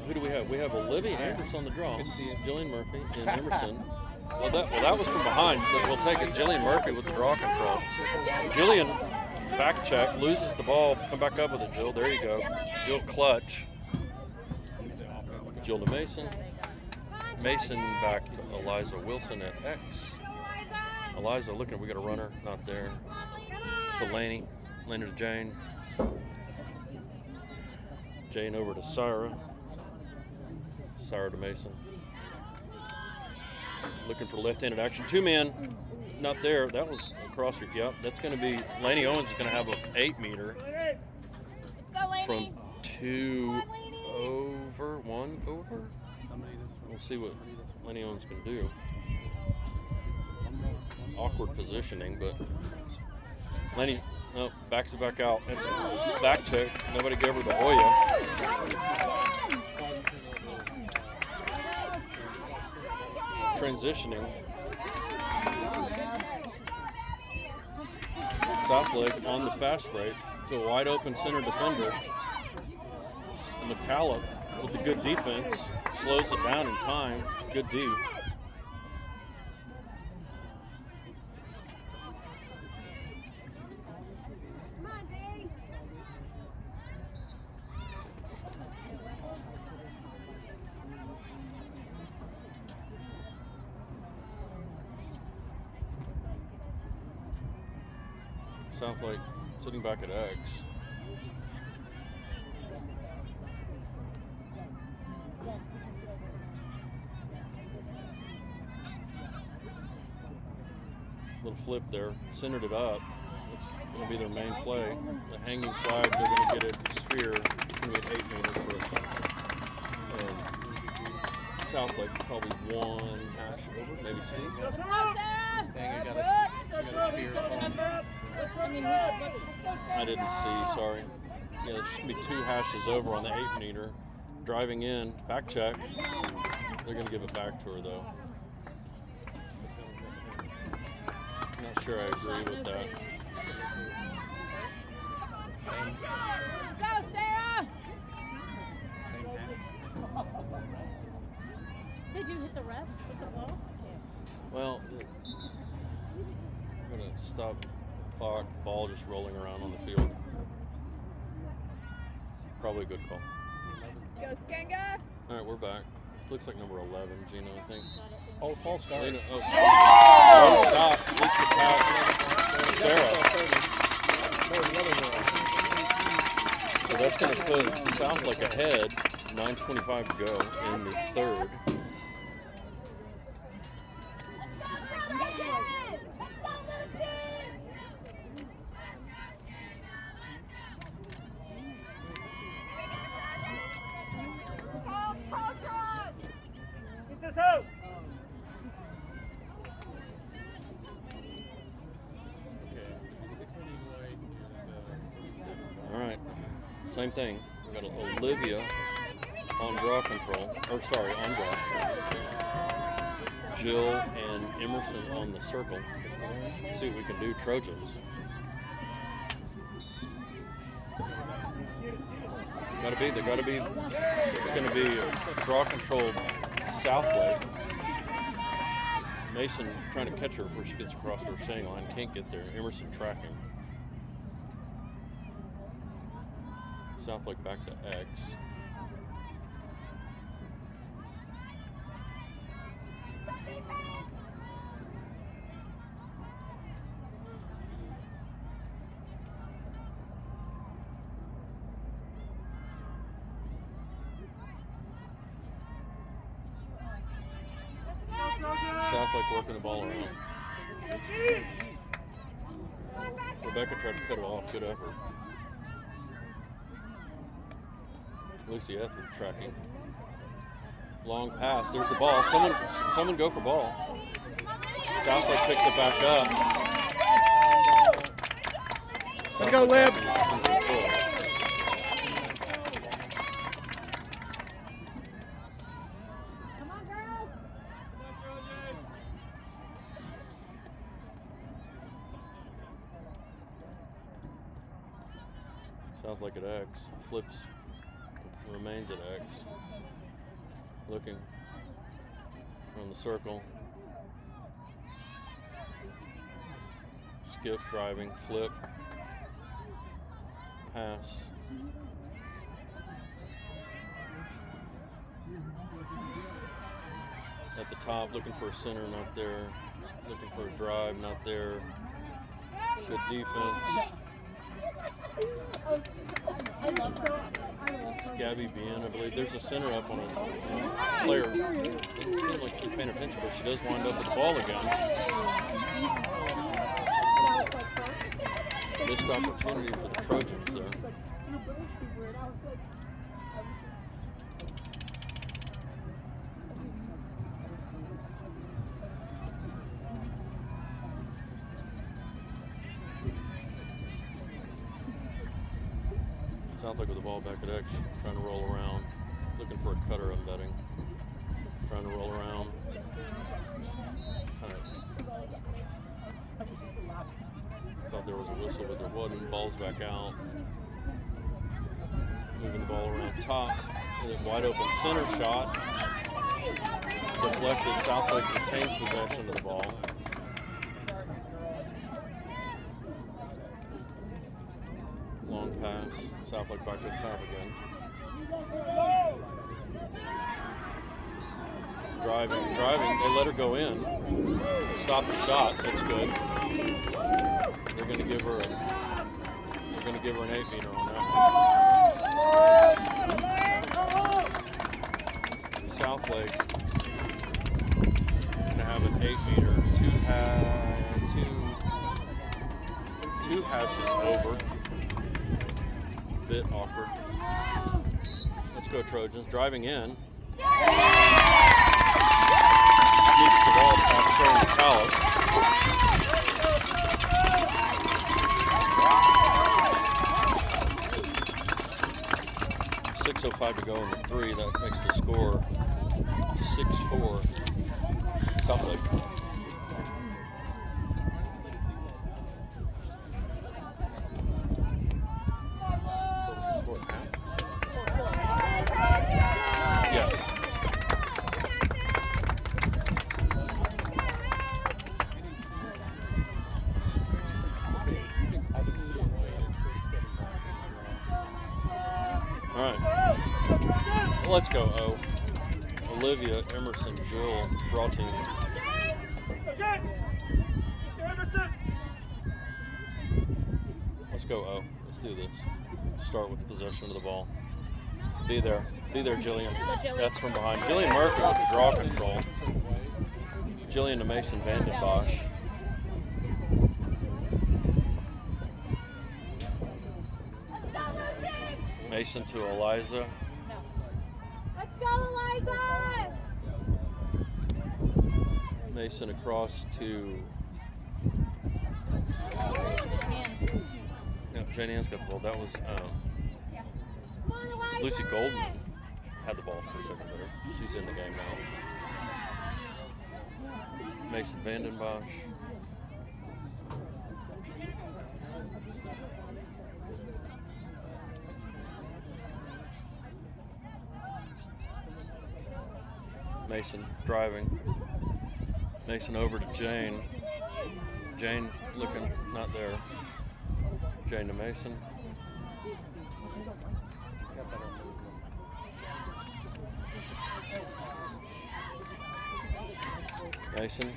Who do we have? We have Olivia Andrus on the draw. Jillian Murphy and Emerson. Well, that was from behind, so we'll take it. Jillian Murphy with the draw control. Jillian, back check, loses the ball, come back up with it, Jill. There you go. Jill clutch. Jill to Mason. Mason back to Eliza Wilson at X. Eliza looking, we got a runner, not there. To Laney. Laney to Jane. Jane over to Syra. Syra to Mason. Looking for left-handed action. Two men, not there. That was across your, yep. That's going to be, Laney Owens is going to have an 8-meter. Let's go, Laney. From 2 over, 1 over. We'll see what Laney Owens can do. Awkward positioning, but Laney, no, backs it back out. It's a back check. Nobody gave her the Hoya. Transitioning. Southlake on the fast break to a wide open center defender. McCallum with the good defense. Slows it down in time. Good D. Southlake sitting back at X. Little flip there, centered it up. It's going to be their main play. The hanging flag, they're going to get it sphere. It's going to be an 8 meter for Southlake, probably 1 hash over, maybe 2. Dang, I got a spear at home. I didn't see, sorry. Yeah, there should be 2 hashes over on the 8 meter. Driving in, back check. They're going to give it back to her though. Not sure I agree with that. Let's go, Sarah! Same hat. Did you hit the ref with the ball? Well, I'm going to stop clock, ball just rolling around on the field. Probably a good call. Go, Skanga! All right, we're back. Looks like number 11, Gina, I think. Oh, false start. Lena, oh, stop. Leaks the pass. Sarah. So that's going to put Southlake ahead. 9:25 to go in the third. Get this out! Okay, 16 white and 47. All right, same thing. We got Olivia on draw control, or sorry, on draw. Jill and Emerson on the circle. Let's see what we can do, Trojans. They gotta be, it's gonna be a draw controlled Southlake. Mason trying to catch her before she gets across her staying line, can't get there. Emerson tracking. Southlake back to X. Southlake working the ball around. Rebecca tried to cut it off. Good effort. Lucy Etheridge tracking. Long pass. There's the ball. Someone go for ball. Southlake picks it back up. Way to go, Lib. Southlake at X. Flips. Remains at X. Looking on the circle. Skip, driving, flip. Pass. At the top, looking for a center, not there. Looking for a drive, not there. Good defense. Gabby Bien, I believe. There's a center up on a player. Doesn't seem like she's paying attention, but she does wind up with the ball again. Missed opportunity for the Trojans there. Southlake with the ball back at X, trying to roll around, looking for a cutter, I'm betting. Trying to roll around. Thought there was a whistle, but there wasn't. Ball's back out. Moving the ball around top. Wide open center shot. Deflected. Southlake retains possession of the ball. Long pass. Southlake back to the top again. Driving. They let her go in. Stop the shot. That's good. They're going to give her an 8 meter on that. Southlake going to have an 8 meter. Two pass is over. Bit awkward. Let's go Trojans. Driving in. Keeps the ball past Sterling Palace. 6:05 to go in the 3. That makes the score 6-4. Southlake. Yes. All right. Let's go, O. Olivia, Emerson, Jill, draw team. Let's go, O. Let's do this. Start with possession of the ball. Be there, Jillian. That's from behind. Jillian Murphy with the draw control. Jillian to Mason Vandenbosch. Mason to Eliza. Let's go, Eliza! Mason across to. No, Jane Ann's got the ball. That was Come on, Eliza! Lucy Goldman had the ball for a second there. She's in the game now. Mason Vandenbosch. Mason driving. Mason over to Jane. Jane looking not there. Jane to Mason. Mason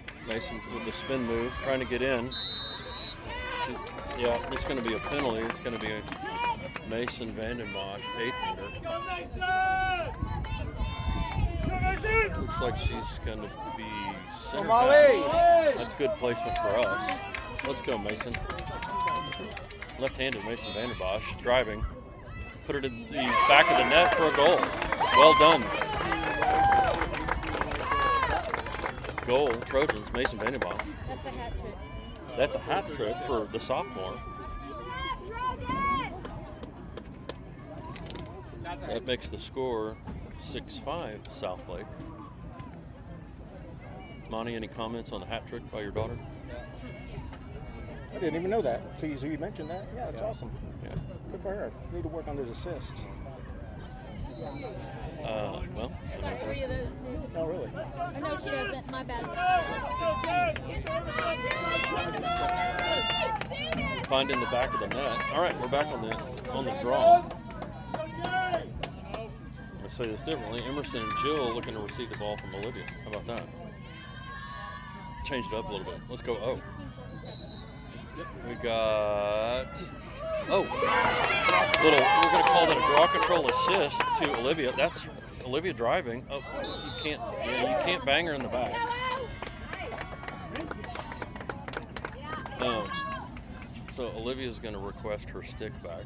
with the spin move, trying to get in. Yeah, it's going to be a penalty. It's going to be a Mason Vandenbosch, 8 meter. Looks like she's going to be center back. That's good placement for us. Let's go, Mason. Left-handed Mason Vandenbosch, driving. Put it in the back of the net for a goal. Well done. Goal, Trojans, Mason Vandenbosch. That's a hat trick. That's a hat trick for the sophomore. That makes the score 6-5 Southlake. Monty, any comments on the hat trick by your daughter? I didn't even know that until you mentioned that. Yeah, that's awesome. Yeah. Good for her. Need to work on those assists. Well, She's got 3 of those too. Oh, really? Oh, no, she doesn't. My bad. Finding the back of the net. All right, we're back on the draw. I'm gonna say this differently. Emerson and Jill looking to receive the ball from Olivia. How about that? Change it up a little bit. Let's go O. We got we're gonna call that a draw control assist to Olivia. That's Olivia driving. Oh, you can't bang her in the back. So Olivia's gonna request her stick back.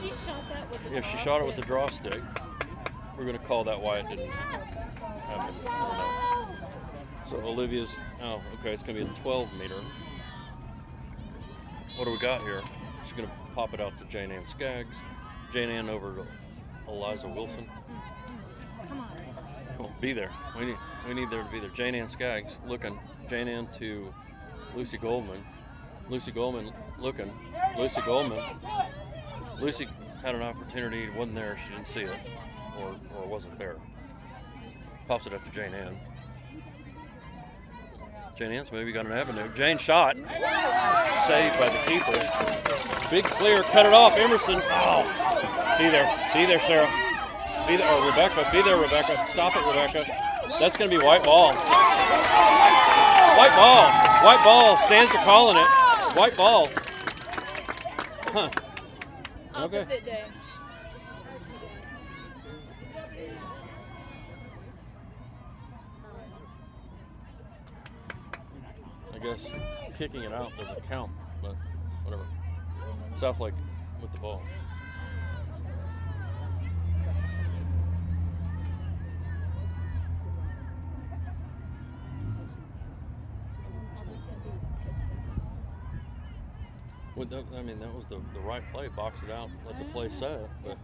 She shot that with the Yeah, she shot it with the draw stick. We're gonna call that why it didn't happen. I don't know. So Olivia's, okay, it's gonna be a 12 meter. What do we got here? She's gonna pop it out to Jane Ann Skaggs. Jane Ann over to Eliza Wilson. Come on. Come on, be there. We need there to be there. Jane Ann Skaggs looking. Jane Ann to Lucy Goldman. Lucy Goldman looking. Lucy Goldman. Lucy had an opportunity, wasn't there, she didn't see it, or wasn't there. Pops it up to Jane Ann. Jane Ann's maybe got an avenue. Jane shot. Saved by the keeper. Big clear, cut it off. Emerson. Oh. Be there, Sarah. Be there, or Rebecca. Be there, Rebecca. Stop it, Rebecca. That's going to be white ball. White ball. White ball. Stands to calling it. White ball. Huh. Okay. Opposite day. I guess kicking it out doesn't count. but whatever. Southlake with the ball. Well, that was the right play. Box it out, let the play set. But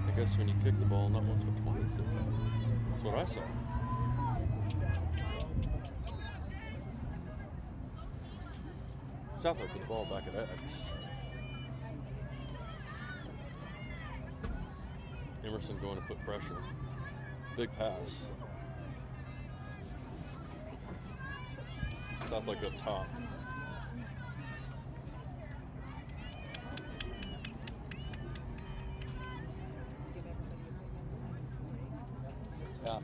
I guess when you kick the ball, not once but twice. That's what I saw. Southlake with the ball back at X. Emerson going to put pressure. Big pass. Southlake up top. Yeah.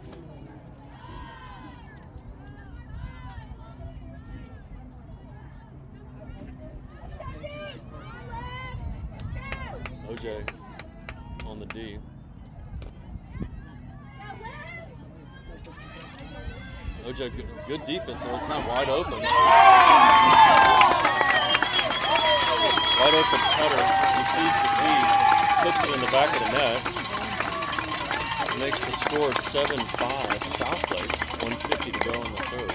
OJ on the D. OJ, good defense all the time, wide open. Wide open cutter, receives the D, puts it in the back of the net. Makes the score 7-5. Southlake, 1:50 to go in the third.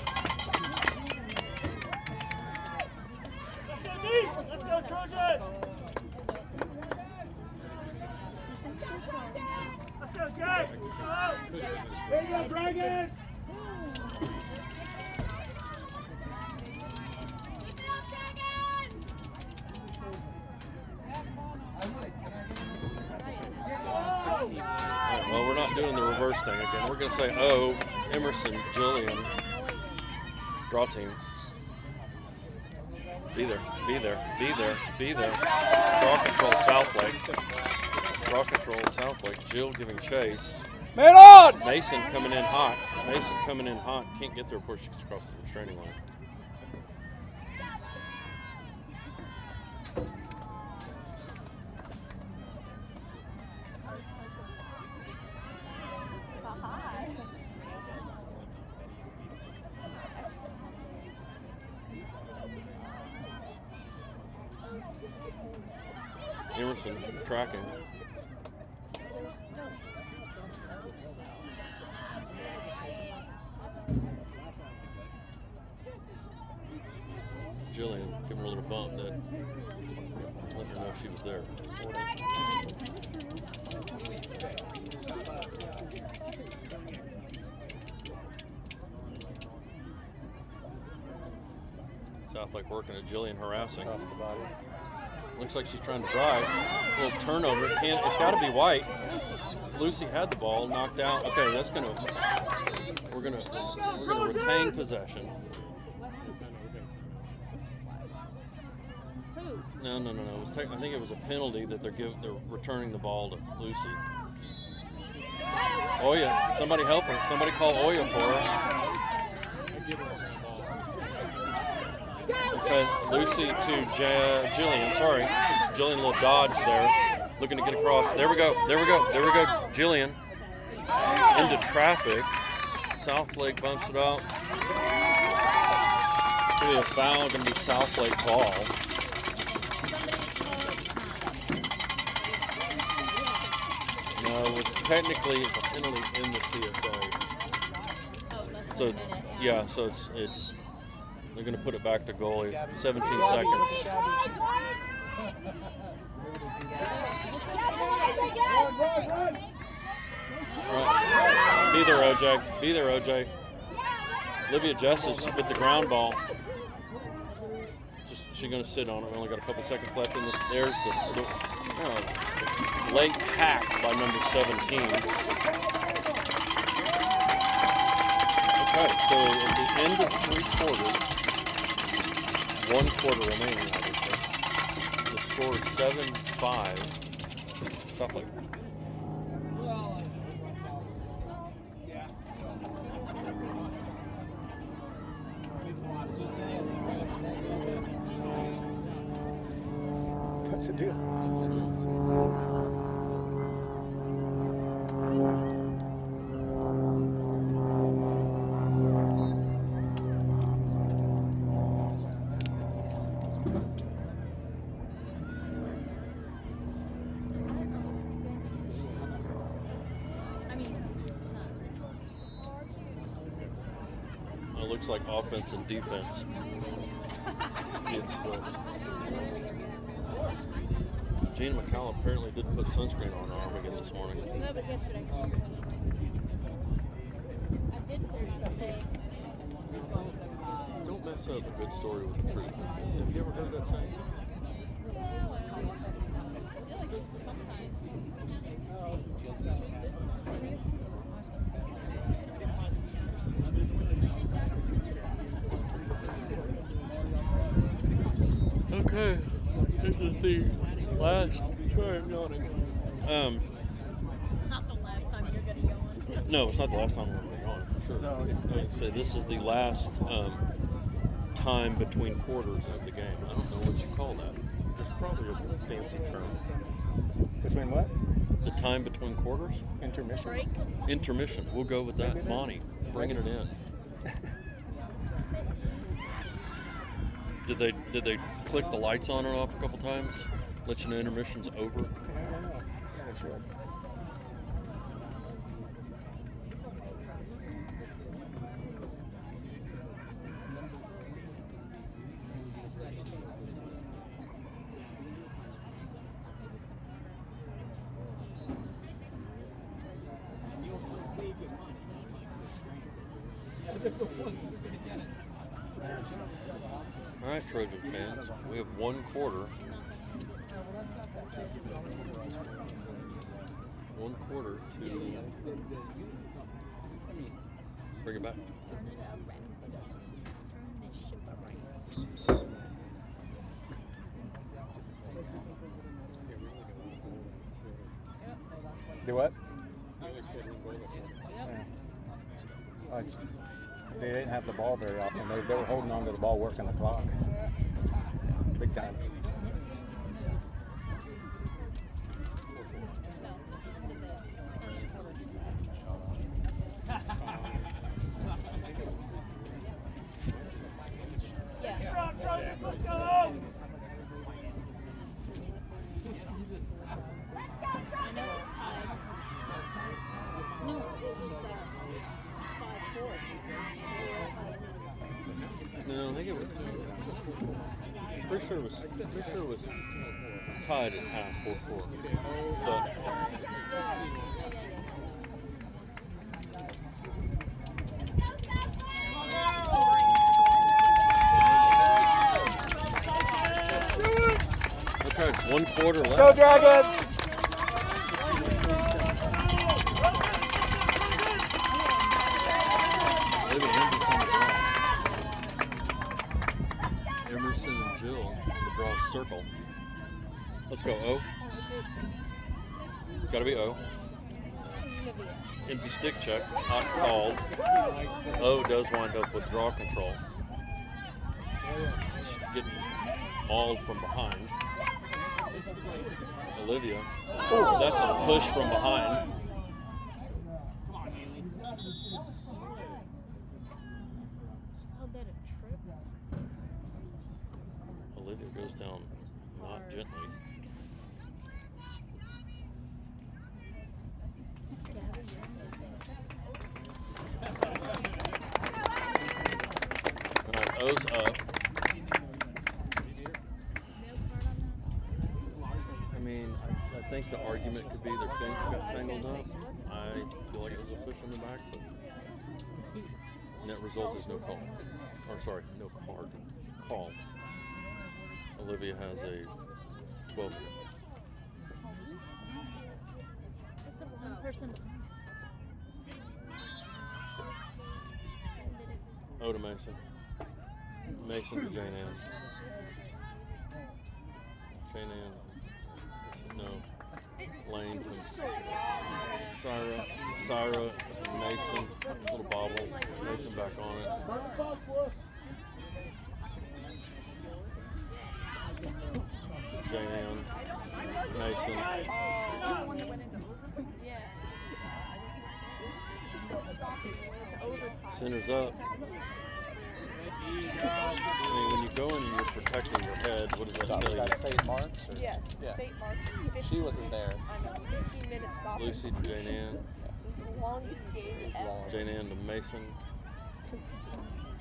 Let's go, Trojan! Let's go, Jack! Let's go! Here you go, Dragons! Well, we're not doing the reverse thing again. We're going to say, oh, Emerson, Jillian, draw team. Be there, be there, be there, be there. Draw control, Southlake. Draw control, Southlake. Jill giving chase. Man on! Mason coming in hot. Mason coming in hot. Can't get there before she gets across the restraining line. Emerson tracking. Jillian giving her a little bump that let her know she was there. Southlake working at Jillian harassing. Across the body. Looks like she's trying to drive. A little turnover. It's got to be White. Lucy had the ball, knocked out. Okay, that's gonna. We're gonna retain possession. No. It was I think it was a penalty that they're returning the ball to Lucy. Oya, somebody help her. Somebody call Oya for her. Okay, Lucy to Jillian. Sorry, Jillian, a little dodge there, looking to get across. There we go. Jillian into traffic. Southlake bumps it out. Maybe a foul, going to be Southlake ball. No, it's technically a penalty in the CSA. So yeah, so it's they're going to put it back to goalie. 17 seconds. Right. Be there, OJ. Be there, OJ. Olivia Justice with the ground ball. She's going to sit on it. We only got a couple seconds left in this. There's the late hack by number 17. Okay, so at the end of 3 quarters, 1 quarter remaining, obviously. The score is 7-5. Southlake. What's the deal? It looks like offense and defense. Gina McCall apparently didn't put sunscreen on her arm again this morning. No, but yesterday. I did put it on today. Don't mess up a good story with the truth. Have you ever heard that saying? Yeah, well, I feel like sometimes. Okay, this is the last. Sorry, I'm yawning. Not the last time you're gonna go on. No, it's not the last time we're going to be on. Sure. I'd say this is the last time between quarters of the game. I don't know what you call that. There's probably a fancy term. Between what? The time between quarters? Intermission. Break. Intermission. We'll go with that. Monty, bringing it in. Did they click the lights on and off a couple times? Let you know intermission's over? I don't know. Not sure. All right, Trojan fans, we have one quarter. One quarter to bring it back. Turn it around. Turn this ship around. Do what? Yep. They didn't have the ball very often. They were holding on to the ball, working the clock. Big time. Yeah. Rock, Trojans, let's go! I know it's tied. No, it was 5-4. No, I think it was. Pretty sure it was tied at half 4-4. But okay, one quarter left. Go Dragons! Emerson and Jill in the draw circle. Let's go, O. Gotta be O. Empty stick check, not called. O does wind up with draw control. Getting mauled from behind. Olivia. Oh, that's a push from behind. Called that a trip? Olivia goes down not gently. All right, O's up. I mean, I think the argument could be their thing got tangled up. I feel like it was a fish in the back, but net result is no call. Or sorry, no card. Call. Olivia has a 12. Just the one person. O to Mason. Mason to Jane Ann. Jane Ann. No. Lane to Syra. Syra to Mason. Little bobble. Mason back on it. Jane Ann. Mason. Center's up. I mean, when you go in and you're protecting your head, what does that tell you? That's St. Mark's? Or? Yes, Yeah. St. Mark's. 15, She wasn't there. I know, 15 minutes stopping. Lucy to Jane Ann. It was the longest game ever. Long. Jane Ann to Mason. Took ages.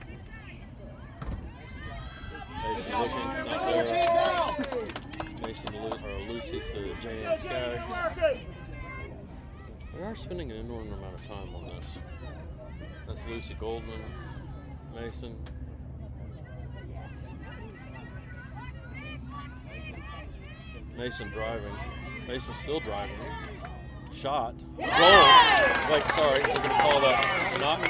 Mason looking, not there. Mason to Lucy to J.N. Skaggs. We are spending an inordinate amount of time on this. That's Lucy Goldman, Mason. Mason driving. Mason still driving. Shot. Goal. Wait, sorry. We're going to call that not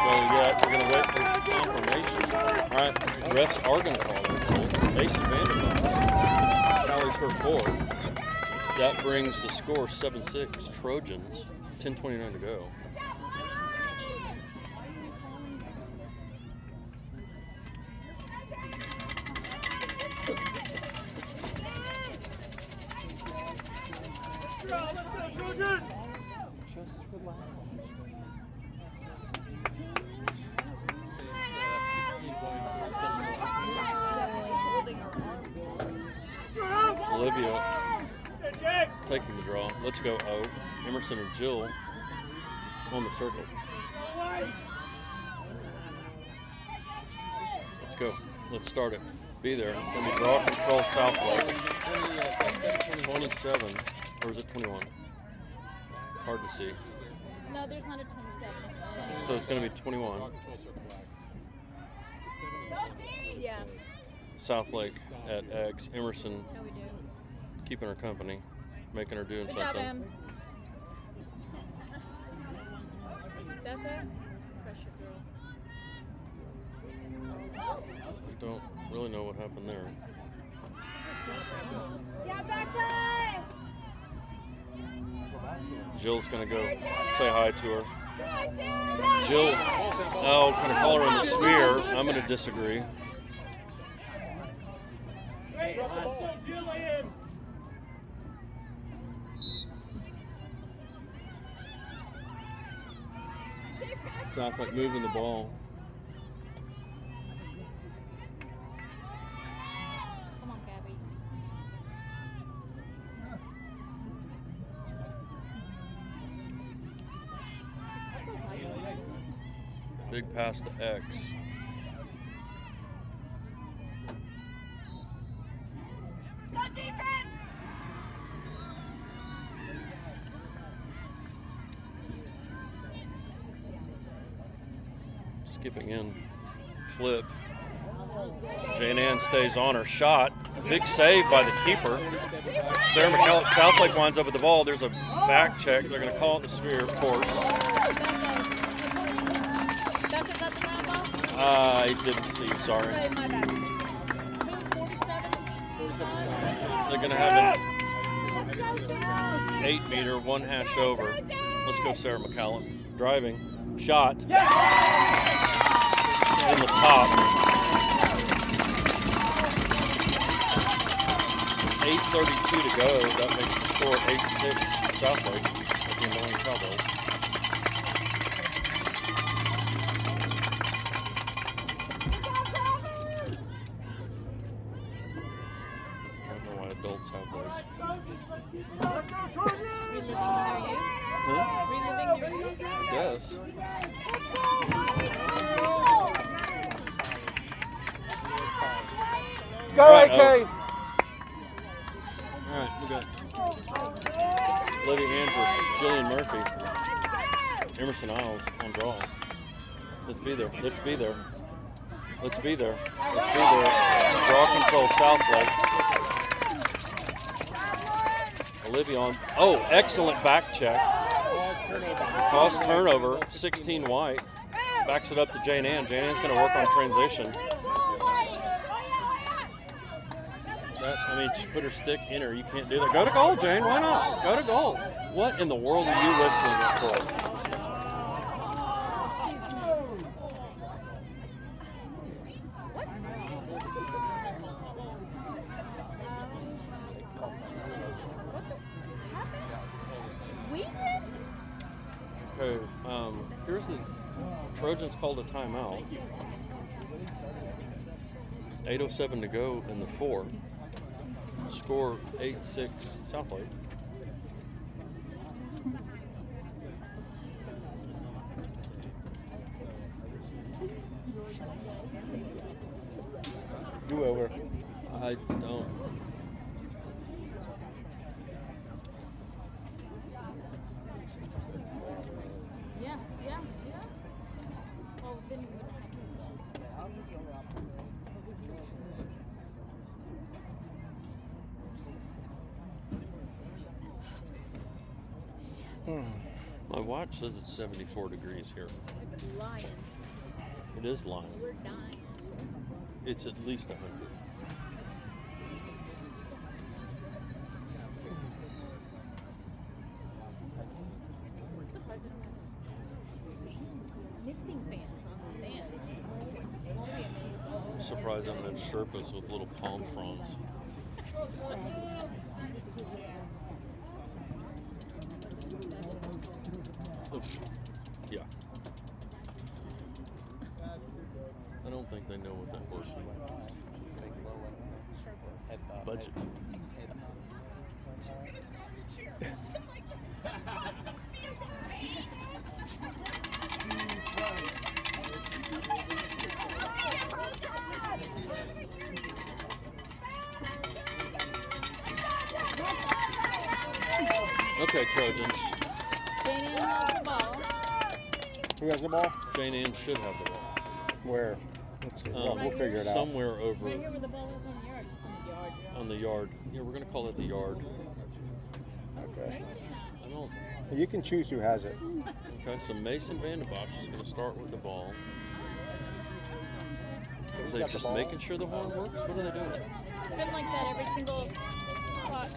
goal yet. We're going to wait for confirmation. All right. Refs are going to call it. Mason Vanderbilt tallies her 4. That brings the score 7-6 Trojans. 10:29 to go. Olivia taking the draw. Let's go O. Emerson and Jill on the circle. Let's go. Let's start it. Be there. It's going to be draw control Southlake. 27. Or is it 21? Hard to see. No, there's not a 27. So it's going to be 21. Yeah. Southlake at X. Emerson How we do? keeping her company, making her doing Good job, something. Em. Becca, pressure girl. We don't really know what happened there. Yeah, Becca! Jill's gonna go say hi to her. Jill, oh, kind of call her in the sphere. I'm gonna disagree. Southlake moving the ball. Come on, Gabby. Big pass to X. Skipping in, flip. Jane stays on her shot. Big save by the keeper. Sarah McCallum, Southlake winds up with the ball. There's a back check. They're going to call it the sphere, of course. Becca got the round ball? I didn't see, sorry. Okay, my bad. Who, 47? They're going to have an 8-meter, 1 hash over. Let's go, Sarah McCallum. Driving. Shot. In the top. 8:32 to go. That makes the score 8-6 Southlake at the annoying Cowboys. I don't know why adults have those. Reliving their youth? Huh? Reliving their youth? I guess. Go, Right, AK! All right, we got Lydia Andrews, Jillian Murphy, Emerson Isles on draw. Let's be there. Let's be there. Let's be there. Let's be there. Draw control Southlake. Olivia on. Oh, excellent back check. Cross turnover. 16 White. Backs it up to Jane Ann. Jane Ann's going to work on transition. I mean, she put her stick in her. You can't do that. Go to goal, Jane. Why not? Go to goal. What in the world are you listening for? We did? Okay, here's the Trojans called a timeout. 8:07 to go in the 4th. Score 8-6 Southlake. Do over. I don't. Yeah. Oh, then we My watch says it's 74 degrees here. It's lying. It is lying. We're dying. It's at least 100. I'm surprised they don't have fans here. Misting fans on the stands. Won't be amazing. I'm surprised I haven't had Sherpas with little palm fronds. Yeah. I don't think they know what that horse means. Budget. Okay, Trojans. Jane Ann has the ball. Who has the ball? Jane Ann should have the ball. Where? Let's see. Well, we'll figure it out. Somewhere over Right here where the ball is on the yard. on the yard. Yeah, we're gonna call it the yard. Okay. I don't. You can choose who has it. Okay, so Mason Vandenbosch is gonna start with the ball. Are they got the just ball? making sure the horn works? What are they doing? It's been like that every single spot.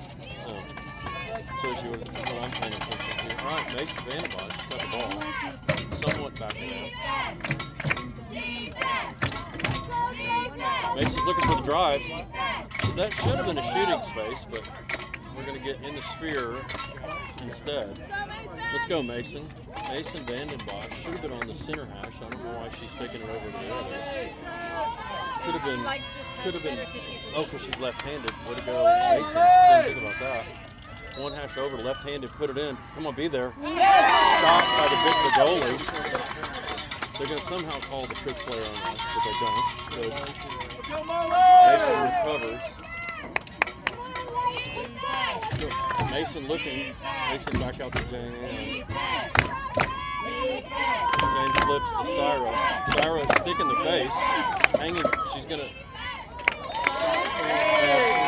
Oh. Shows you what I'm paying attention to. All right, Mason Vandenbosch got the ball. Somewhat backing out. Mason's looking for the drive. So that should have been a shooting space, but we're going to get in the sphere instead. Let's go, Mason. Mason Vandenbosch should have been on the center hash. I don't know why she's taking it over to the other. Could have been. Oh, because she's left-handed. Way to go, Mason. Didn't think about that. One hash over, left-handed, put it in. Come on, be there. Stopped by the goalie. They're going to somehow call the trick player on us, but they don't. So Mason recovers. Mason looking. Mason back out to Jane Ann. Jane flips to Syra. Syra stick in the face. Hanging. She's going to. I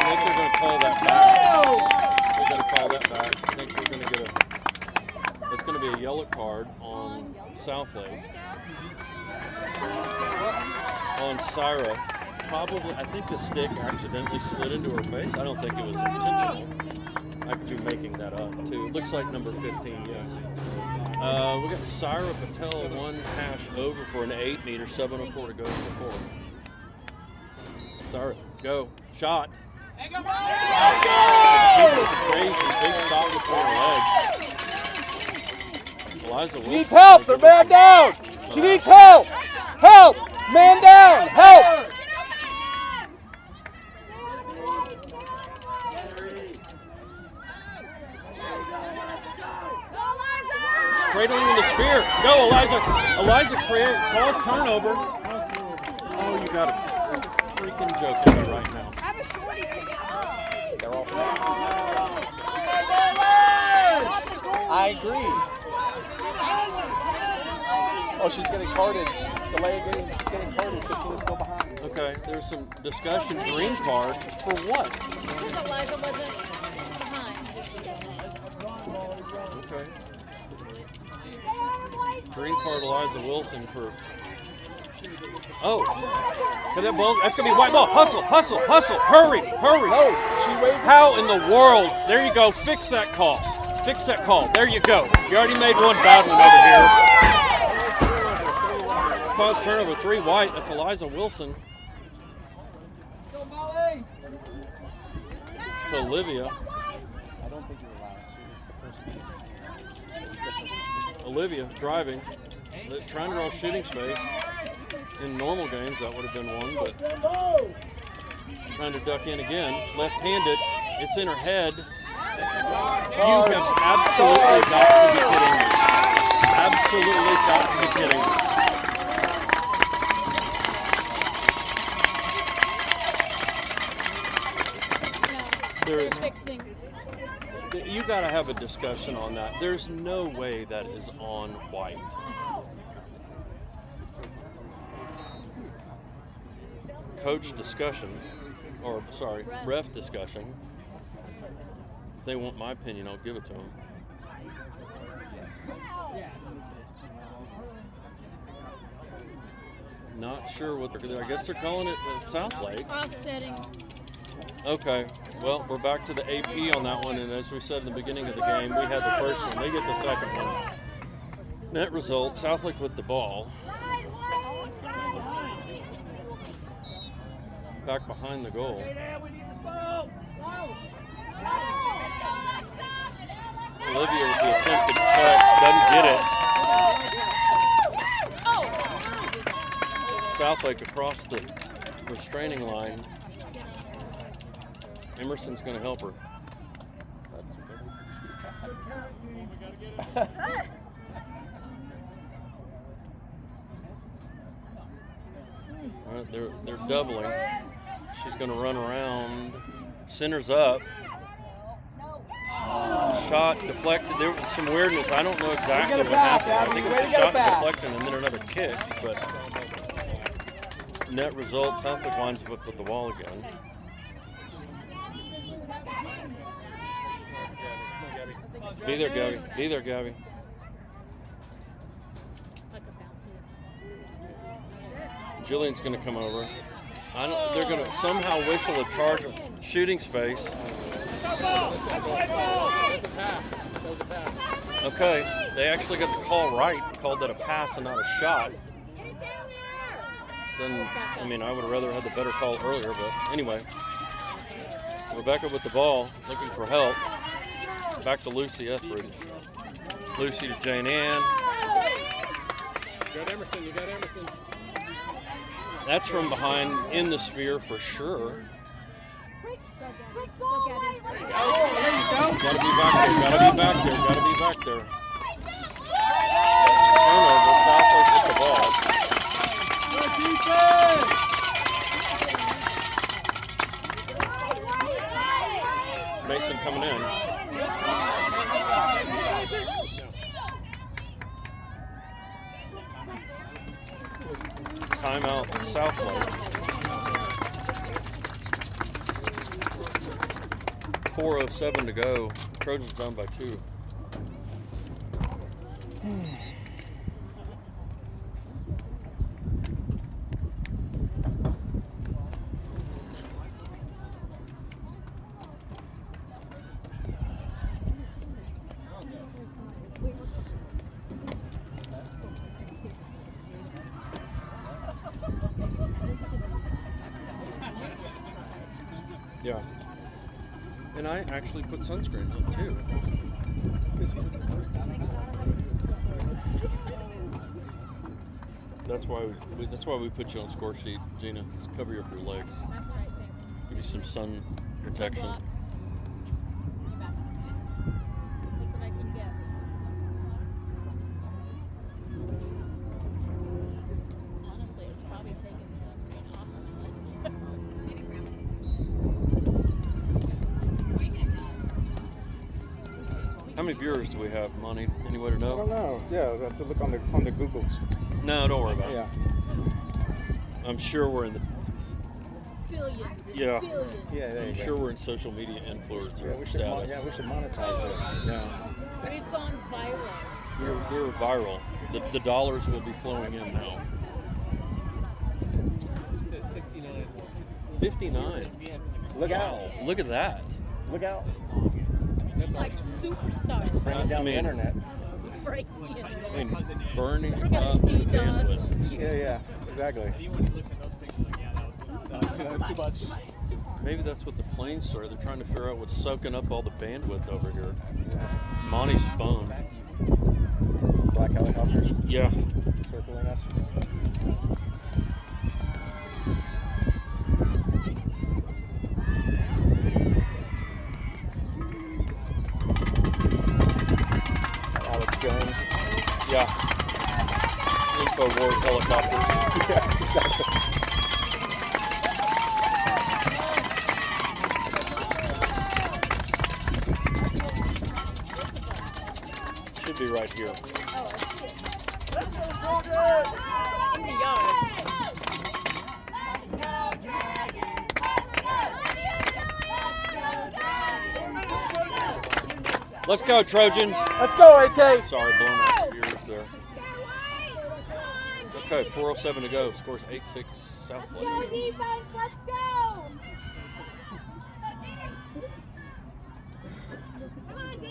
think they're going to call that back. They're going to call that back. I think we're going to get a. It's going to be a yellow card on Southlake. On Syra. Probably, I think the stick accidentally slid into her face. I don't think it was intentional. I could be making that up too. It looks like number 15, yes. We got Syra Patel one hash over for an 8-meter, 7:04 to go in the fourth. Syra, go. Shot. Crazy, big stop between her legs. Eliza Wilson. She needs help. They're man down. She needs help. Help. Man down. Help. Cradling in the spear. Go, Eliza. Eliza calls turnover. Oh, you got a freaking joke on me right now. Have a shorty pick it up. They're all I agree. Oh, she's getting carded. Delay a game. She's getting carded because she didn't go behind. Okay, there's some discussion. Green card for what? Because Eliza wasn't behind. Okay. Green card Eliza Wilson for. Oh, okay, that's gonna be a white ball. Hustle, hustle, hustle! Hurry, hurry! No, she waved. How in the world? There you go. Fix that call. Fix that call. There you go. You already made one bad one over here. Cause turnover 3 white. That's Eliza Wilson. To Olivia. I don't think you're allowed to. Olivia driving, trying to draw shooting space. In normal games, that would have been one, but trying to duck in again. Left-handed, it's in her head. You have absolutely got to be kidding me. Absolutely got to be kidding me. fixing. You got to have a discussion on that. There's no way that is on white. Coach discussion, or sorry, ref discussion. If they want my opinion, I'll give it to them. Not sure what they're doing. I guess they're calling it Southlake. Offsetting. Okay, well, we're back to the AP on that one, and as we said in the beginning of the game, we had the first one. They get the second one. Net result, Southlake with the ball. Back behind the goal. Olivia with the attempted cut, doesn't get it. Southlake across the restraining line. Emerson's going to help her. All right, they're doubling. She's going to run around. Center's up. Shot deflected. There was some weirdness. I don't know exactly what happened. I think it was a shot deflected and then another kick. But net result, Southlake winds up with the ball again. Be there, Gabby. Be there, Gabby. Jillian's going to come over. They're going to somehow whistle a charge of shooting space. That's a pass. That was a pass. Okay, they actually got the call right. Called that a pass and not a shot. Then, I mean, I would have rather had the better call earlier, but anyway. Rebecca with the ball, looking for help. Back to Lucy Etheridge. Lucy to Jane Ann. You got Emerson. You got Emerson. That's from behind in the sphere for sure. Gotta be back there. Gotta be back there. Gotta be back there. Turnover. Southlake with the ball. Mason coming in. Timeout, Southlake. 4:07 to go. Trojans down by 2. Yeah. And I actually put sunscreen on too. That's why we put you on score sheet, Gina. Cover you up your legs. That's right, thanks. Give you some sun protection. Look what I can get. Honestly, it was probably taking the sunscreen off of my legs. How many viewers do we have, Monty? Any way to I know? don't know. Yeah, I have to look on the Googles. No, don't worry about it. Yeah. I'm sure we're in the. Billions and Yeah. billions. Yeah, there I'm you sure go. we're in social media influencer Yeah, we should status. we should monetize this. Yeah. We've gone viral. We're viral. The dollars will be flowing in now. 59. 59. Look out. Wow, look at that. Look out. That's Like superstars. Bringing down the internet. Right. I mean, burning We're gonna up DDoS. bandwidth. Yeah, exactly. Too much. Maybe that's what the planes started. They're trying to figure out what's soaking up all the bandwidth over here. Monty's phone. Black helicopters Yeah. circling us. Alex Jones. Yeah. InfoWars helicopters. Yeah, exactly. right here. Oh, I see it. In the yard. Let's go, Trojans. Let's go, AK. Sorry, blowing out your ears there. Okay, 4:07 to go. Scores 8-6 Southlake. Go defense, let's go! Come on, D!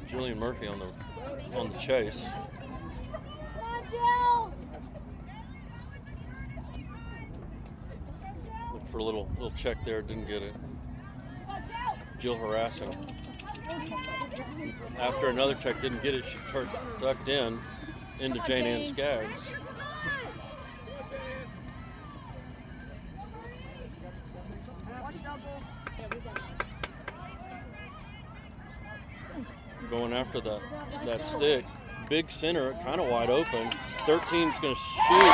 Jillian Murphy on the chase. Come on, Jill! Look for a little check there, didn't get it. Jill harassing. After another check, didn't get it, she ducked into Jane Ann Skaggs. Going after that stick. Big center, kind of wide open. 13's going to shoot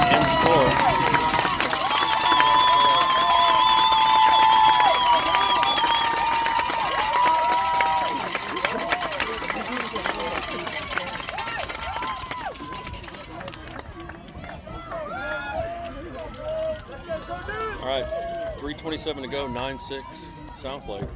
and score. All right, 3:27 to go, 9-6 Southlake.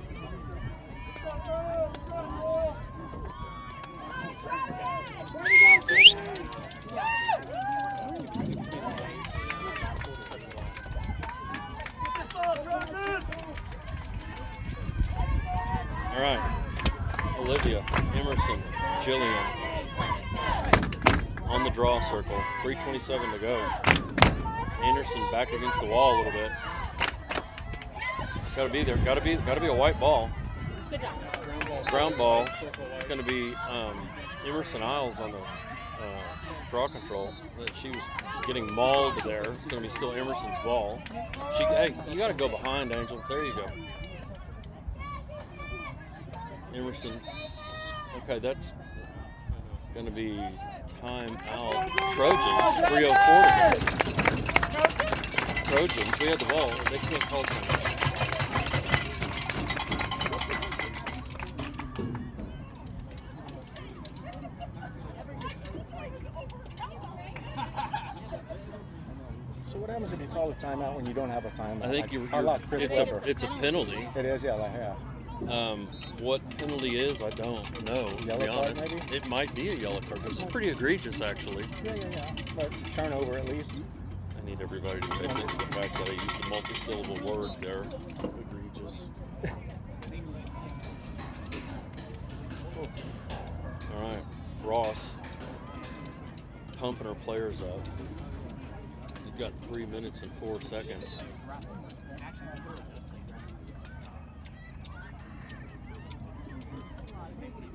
All right, Olivia, Emerson, Jillian on the draw circle. 3:27 to go. Anderson back against the wall a little bit. Got to be there. Got to be a white ball. Good job. Ground ball. It's going to be Emerson Isles on the draw control. She was getting mauled there. It's going to be still Emerson's ball. Hey, you got to go behind, Angel. There you go. Emerson. Okay, that's going to be time out. Trojans. 3:04 to go. Trojans. We had the ball. They can't call time. So what happens if you call a timeout when you don't have a timeout? I think it's a penalty. It is, yeah, like half. What penalty is, I don't know, to Yellow be card, honest. maybe? It might be a yellow card. This is pretty egregious, actually. Yeah. But turnover at least. I need everybody to pay attention to the fact that I used a multi-syllable word there. Egregious. All right, Ross pumping her players up. You've got 3 minutes and 4 seconds.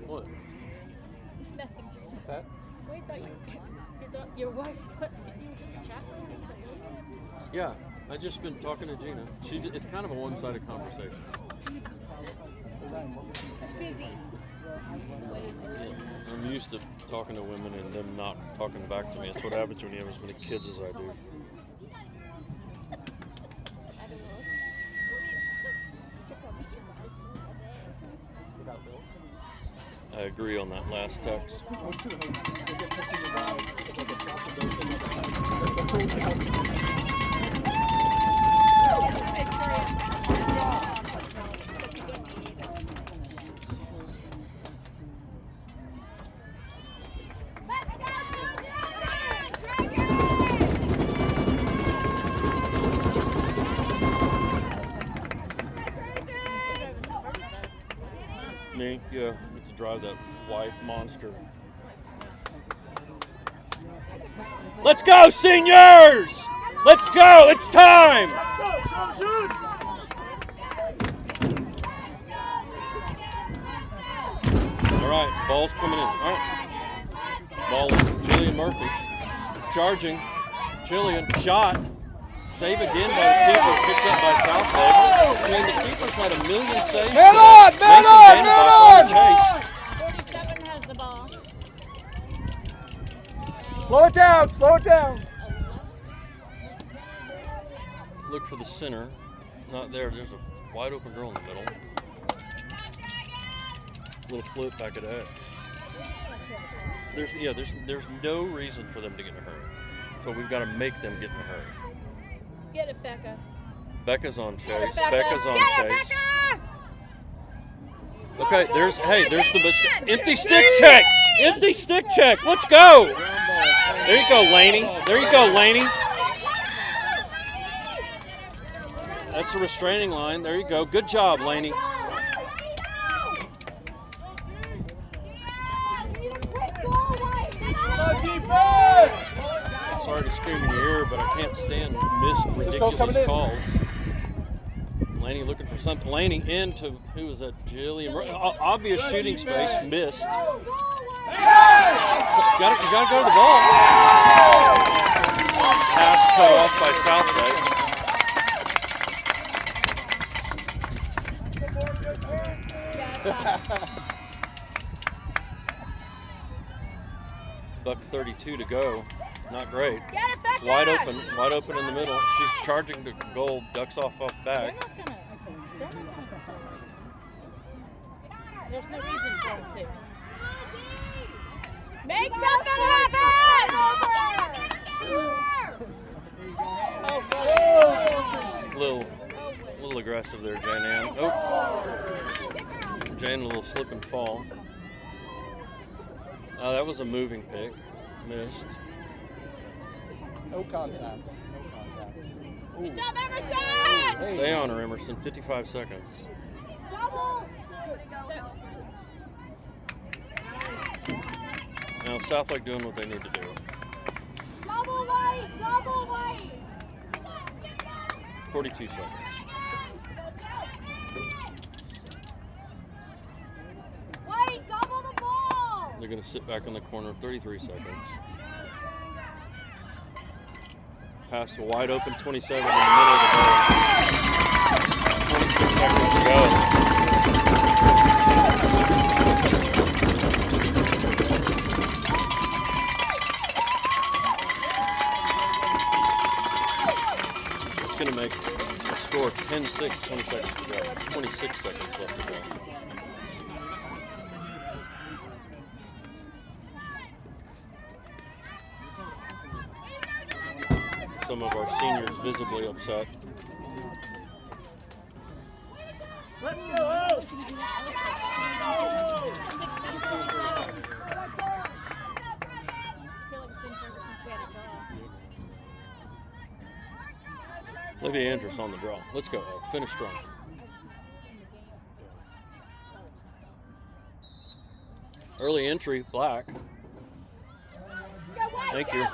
What? Nothing. What's that? Wait, thought your wife thought that you were just chatting. Yeah, I just been talking to Gina. It's kind of a one-sided conversation. Busy. Yeah, I'm used to talking to women and them not talking back to me. That's what happens when you have as many kids as I do. I agree on that last text. Me? Yeah, I get to drive that white monster. Let's go, seniors! Let's go! It's time! All right, ball's coming in. All right. Ball, Jillian Murphy. Charging. Jillian, shot. Save again by the keeper, picked up by Southlake. I mean, the keeper's had a million saves. Man on! Chase. 47 has the ball. Slow it down! for the center. Not there. There's a wide open girl in the middle. Little flip back at X. There's no reason for them to get in a hurry. So we've got to make them get in a hurry. Get it, Becca. Becca's on chase. Becca. Becca's on Get it, chase. Becca! Okay, there's the mistake. Empty stick check. Empty stick check. Let's go. There you go, Laney. There you go, Laney. That's a restraining line. There you go. Good job, Laney. Sorry to scream in your ear, but I can't stand missed ridiculous calls. Laney looking for something. Laney into, who was that? Jillian. Obvious shooting space, missed. You gotta go to the ball. Pass cut off by Southlake. Buck 32 to go. Not great. Get it, Becca! Wide open in the middle. She's charging to goal, ducks off back. They're not gonna score. There's no reason for them to. Make something happen! Little aggressive there, Jane Ann. Oh, Jane, a little slip and fall. That was a moving pick. Missed. No contact. Good job, Emerson! Stay on her, Emerson. 55 seconds. Double. Now, Southlake doing what they need to do. Double white. Double white. 42 seconds. White. Double the ball. They're going to sit back in the corner. 33 seconds. Pass wide open, 27 in the middle of the goal. 26 seconds to go. It's going to make a score 10-6, 20 seconds to go. 26 seconds left to go. Some of our seniors visibly upset. Let's go! Olivia Andrus on the draw. Let's go. Finish strong. Early entry, Black. Thank you.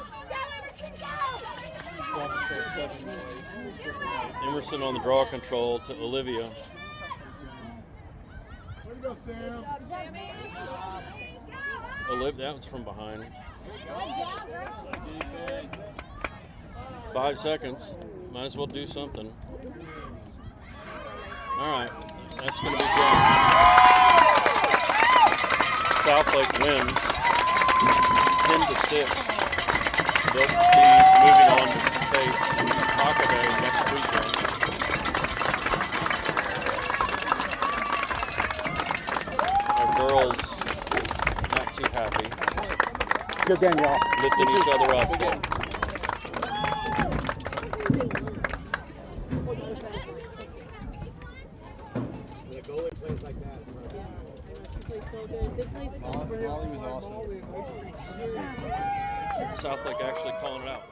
Emerson on the draw control to Olivia. Way to go, Sam. Olivia, that was from behind. 5 seconds. Might as well do something. All right, that's going to be good. Southlake wins 10-6. They'll be moving on to face Hockaday next weekend. Our girls not too happy. Good game, y'all. Lifting each other up. The goalie plays like that. Molly was awesome. Southlake actually calling it out.